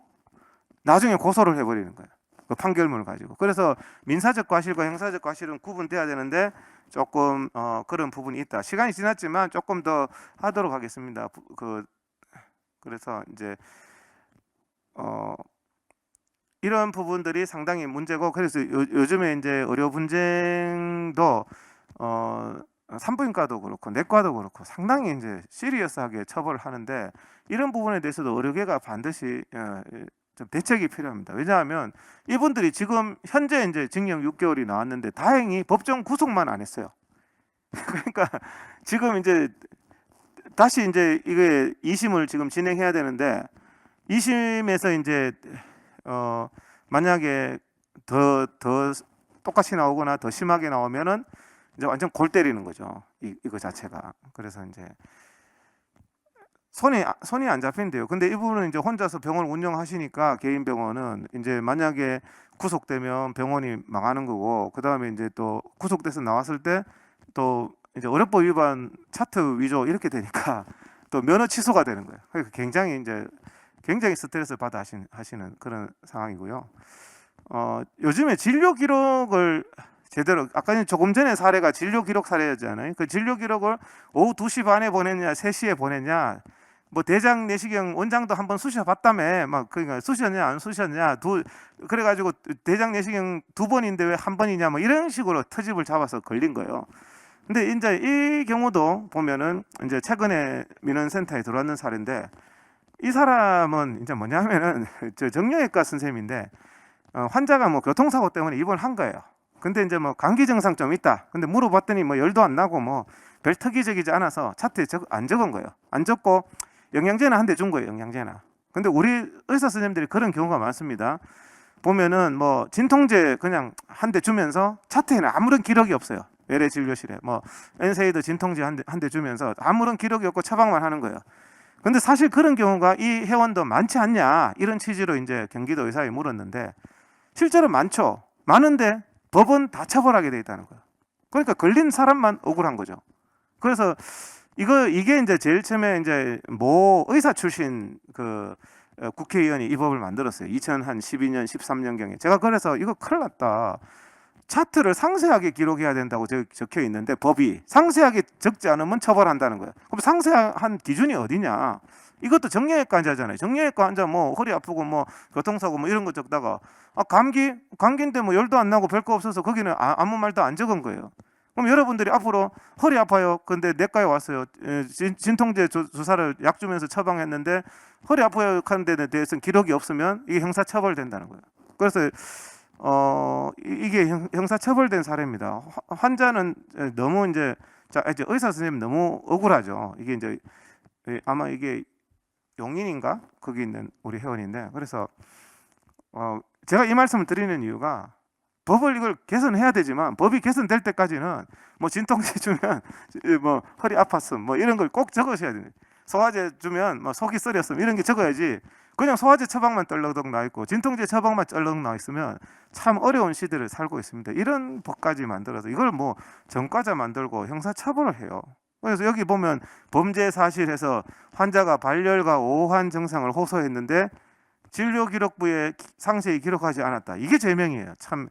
나중에 고소를 해버리는 거예요. 그 판결문을 가지고. 그래서 민사적 과실과 형사적 과실은 구분돼야 되는데 조금 그런 부분이 있다. 시간이 지났지만 조금 더 하도록 하겠습니다. 그래서 이제 이런 부분들이 상당히 문제고 그래서 요즘에 이제 의료 분쟁도 산부인과도 그렇고 내과도 그렇고 상당히 이제 시리어스하게 처벌을 하는데 이런 부분에 대해서도 의료계가 반드시 좀 대책이 필요합니다. 왜냐하면 이분들이 지금 현재 이제 징역 6개월이 나왔는데 다행히 법정 구속만 안 했어요. 그러니까 지금 이제 다시 이제 이게 2심을 지금 진행해야 되는데 2심에서 이제 만약에 더 똑같이 나오거나 더 심하게 나오면은 이제 완전 골 때리는 거죠. 이거 자체가. 그래서 이제 손이 안 잡힌대요. 근데 이분은 이제 혼자서 병원 운영하시니까 개인 병원은 이제 만약에 구속되면 병원이 망하는 거고 그 다음에 이제 또 구속돼서 나왔을 때 또 이제 의료법 위반 차트 위조 이렇게 되니까 또 면허 취소가 되는 거예요. 그러니까 굉장히 스트레스 받아 하시는 그런 상황이고요. 요즘에 진료 기록을 제대로 아까 조금 전에 사례가 진료 기록 사례였잖아요. 그 진료 기록을 오후 2시 반에 보냈냐, 3시에 보냈냐, 뭐 대장 내시경 원장도 한번 쑤셔봤다며, 막 그러니까 쑤셨냐 안 쑤셨냐, 그래가지고 대장 내시경 2번인데 왜 1번이냐, 뭐 이런 식으로 터집을 잡아서 걸린 거예요. 근데 이제 이 경우도 보면은 이제 최근에 민원센터에 들어왔는 사례인데 이 사람은 이제 뭐냐면은 저 정형외과 선생님인데 환자가 뭐 교통사고 때문에 입원을 한 거예요. 근데 이제 뭐 감기 증상 좀 있다. 근데 물어봤더니 뭐 열도 안 나고 뭐 별 특이적이지 않아서 차트에 안 적은 거예요. 안 적고 영양제나 한 대 준 거예요. 영양제나. 근데 우리 의사 선생님들이 그런 경우가 많습니다. 보면은 뭐 진통제 그냥 한 대 주면서 차트에는 아무런 기록이 없어요. 외래 진료실에 뭐 엔세이드 진통제 한 대 주면서 아무런 기록이 없고 처방만 하는 거예요. 근데 사실 그런 경우가 이 회원도 많지 않냐 이런 취지로 이제 경기도 의사에 물었는데 실제로 많죠. 많은데 법은 다 처벌하게 돼 있다는 거예요. 그러니까 걸린 사람만 억울한 거죠. 그래서 이게 이제 제일 처음에 이제 모 의사 출신 국회의원이 이 법을 만들었어요. 2012년 13년 경에. 제가 그래서 이거 큰일 났다. 차트를 상세하게 기록해야 된다고 적혀 있는데 법이 상세하게 적지 않으면 처벌한다는 거예요. 그럼 상세한 기준이 어디냐? 이것도 정형외과 환자잖아요. 정형외과 환자 뭐 허리 아프고 뭐 교통사고 뭐 이런 거 적다가 감기인데 뭐 열도 안 나고 별거 없어서 거기는 아무 말도 안 적은 거예요. 그럼 여러분들이 앞으로 허리 아파요. 근데 내과에 왔어요. 진통제 주사를 약 주면서 처방했는데 허리 아파요 하는 데 대해서는 기록이 없으면 이게 형사처벌된다는 거예요. 그래서 이게 형사처벌된 사례입니다. 환자는 너무 이제 의사 선생님 너무 억울하죠. 이게 이제 아마 이게 용인인가 거기 있는 우리 회원인데 그래서 제가 이 말씀을 드리는 이유가 법을 이걸 개선해야 되지만 법이 개선될 때까지는 뭐 진통제 주면 뭐 허리 아팠음 뭐 이런 걸 꼭 적으셔야 돼요. 소화제 주면 뭐 속이 쓰렸음 이런 게 적어야지 그냥 소화제 처방만 떨렁덩 나와 있고 진통제 처방만 떨렁 나와 있으면 참 어려운 시대를 살고 있습니다. 이런 법까지 만들어서 이걸 뭐 전과자 만들고 형사처벌을 해요. 그래서 여기 보면 범죄 사실에서 환자가 발열과 오한 증상을 호소했는데 진료기록부에 상세히 기록하지 않았다. 이게 제명이에요. 참.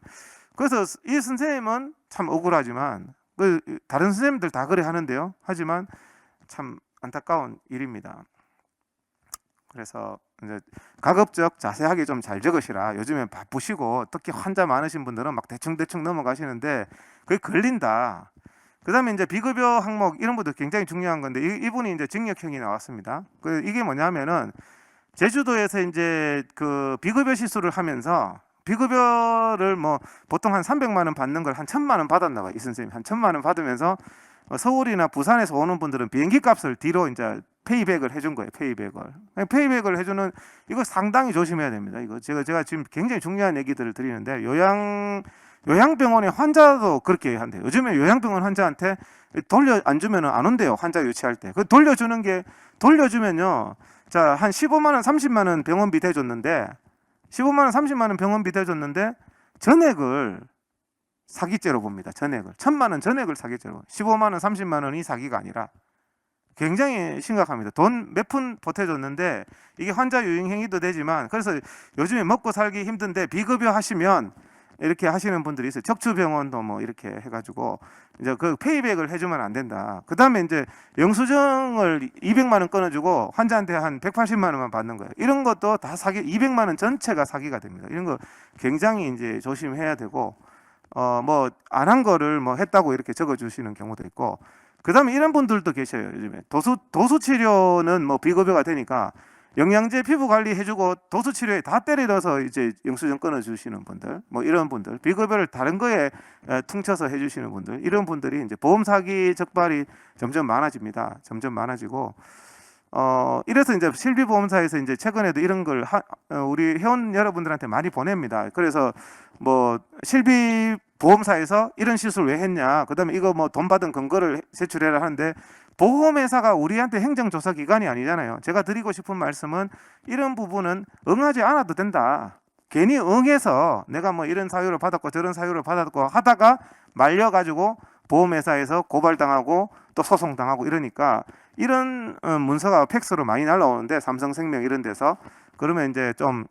그래서 이 선생님은 참 억울하지만 다른 선생님들 다 그래 하는데요. 하지만 참 안타까운 일입니다. 그래서 이제 가급적 자세하게 좀 잘 적으시라. 요즘에 바쁘시고 특히 환자 많으신 분들은 막 대충 넘어가시는데 그게 걸린다. 그다음에 이제 비급여 항목 이런 것도 굉장히 중요한 건데 이분이 이제 징역형이 나왔습니다. 이게 뭐냐면은 제주도에서 이제 그 비급여 시술을 하면서 비급여를 뭐 보통 한 300만 원 받는 걸 한 1000만 원 받았나 봐요. 이 선생님이 한 1000만 원 받으면서 서울이나 부산에서 오는 분들은 비행기 값을 뒤로 이제 페이백을 해준 거예요. 페이백을 해주는 이거 상당히 조심해야 됩니다. 이거 제가 지금 굉장히 중요한 얘기들을 드리는데 요양병원의 환자도 그렇게 한대요. 요즘에 요양병원 환자한테 돌려 안 주면은 안 온대요. 환자 유치할 때. 그 돌려주면요. 자, 한 15만 원, 30만 원 병원비 대줬는데 15만 원, 30만 원 병원비 대줬는데 전액을 사기죄로 봅니다. 전액을. 1000만 원 전액을 사기죄로. 15만 원, 30만 원이 사기가 아니라 굉장히 심각합니다. 돈 몇 푼 보태줬는데 이게 환자 유인 행위도 되지만 그래서 요즘에 먹고 살기 힘든데 비급여 하시면 이렇게 하시는 분들이 있어요. 척추병원도 뭐 이렇게 해가지고 이제 그 페이백을 해주면 안 된다. 그 다음에 이제 영수증을 200만 원 끊어주고 환자한테 한 180만 원만 받는 거예요. 이런 것도 다 사기, 200만 원 전체가 사기가 됩니다. 이런 거 굉장히 이제 조심해야 되고 뭐 안 한 거를 뭐 했다고 이렇게 적어주시는 경우도 있고. 그 다음에 이런 분들도 계셔요. 요즘에 도수 치료는 뭐 비급여가 되니까 영양제 피부 관리 해주고 도수 치료에 다 때려 넣어서 이제 영수증 끊어주시는 분들, 뭐 이런 분들, 비급여를 다른 거에 퉁쳐서 해주시는 분들, 이런 분들이 이제 보험 사기 적발이 점점 많아집니다. 점점 많아지고, 이래서 이제 실비보험사에서 이제 최근에도 이런 걸 우리 회원 여러분들한테 많이 보냅니다. 그래서 뭐 실비보험사에서 이런 시술 왜 했냐, 그다음에 이거 뭐 돈 받은 근거를 제출해라 하는데. 보험회사가 우리한테 행정조사 기관이 아니잖아요. 제가 드리고 싶은 말씀은 이런 부분은 응하지 않아도 된다. 괜히 응해서 내가 뭐 이런 사유를 받았고 저런 사유를 받았고 하다가 말려가지고 보험회사에서 고발당하고 또 소송당하고 이러니까 이런 문서가 팩스로 많이 날라오는데 삼성생명 이런 데서 그러면 이제 좀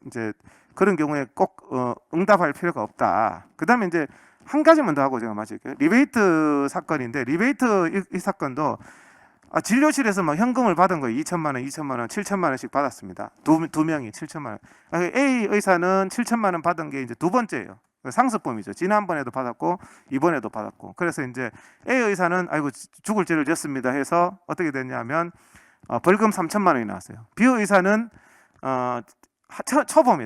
이제 그런 경우에 꼭 응답할 필요가 없다. 그 다음에 이제 한 가지만 더 하고 제가 마칠게요. 리베이트 사건인데 리베이트 이 사건도 진료실에서 막 현금을 받은 거예요. 2천만 원, 2천만 원, 7천만 원씩 받았습니다. 두 명이 7천만 원. A 의사는 7천만 원 받은 게 이제 두 번째예요. 상습범이죠. 지난번에도 받았고 이번에도 받았고. 그래서 이제 A 의사는 아이고 죽을 죄를 졌습니다 해서 어떻게 됐냐면 벌금 3천만 원이 나왔어요. B 의사는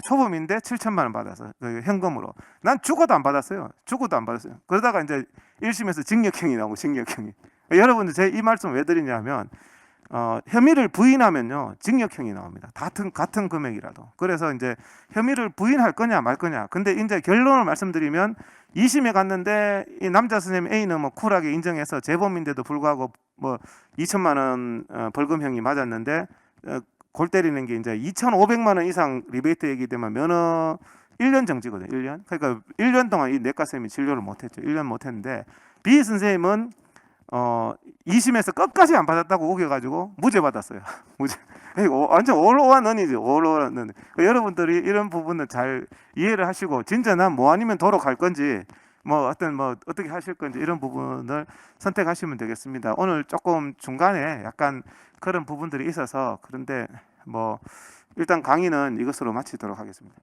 초범인데 7천만 원 받아서 현금으로. 난 죽어도 안 받았어요. 그러다가 이제 1심에서 징역형이 나오고 징역형이. 여러분들 제 이 말씀 왜 드리냐면 혐의를 부인하면요 징역형이 나옵니다. 같은 금액이라도. 그래서 이제 혐의를 부인할 거냐 말 거냐. 근데 이제 결론을 말씀드리면 2심에 갔는데 이 남자 선생님 A는 뭐 쿨하게 인정해서 재범인데도 불구하고 뭐 2천만 원 벌금형이 맞았는데. 골 때리는 게 이제 2,500만 원 이상 리베이트 얘기 되면 면허 1년 정지거든요. 1년. 그러니까 1년 동안 이 내과 쌤이 진료를 못 했죠. 1년 못 했는데 B 선생님은 2심에서 끝까지 안 받았다고 우겨가지고 무죄 받았어요. 무죄. 완전 올로와넌이죠. 올로와넌. 여러분들이 이런 부분은 잘 이해를 하시고 진짜 난 뭐 아니면 도로 갈 건지 뭐 어떻게 하실 건지 이런 부분을 선택하시면 되겠습니다. 오늘 조금 중간에 약간 그런 부분들이 있어서 그런데 뭐 일단 강의는 이것으로 마치도록 하겠습니다.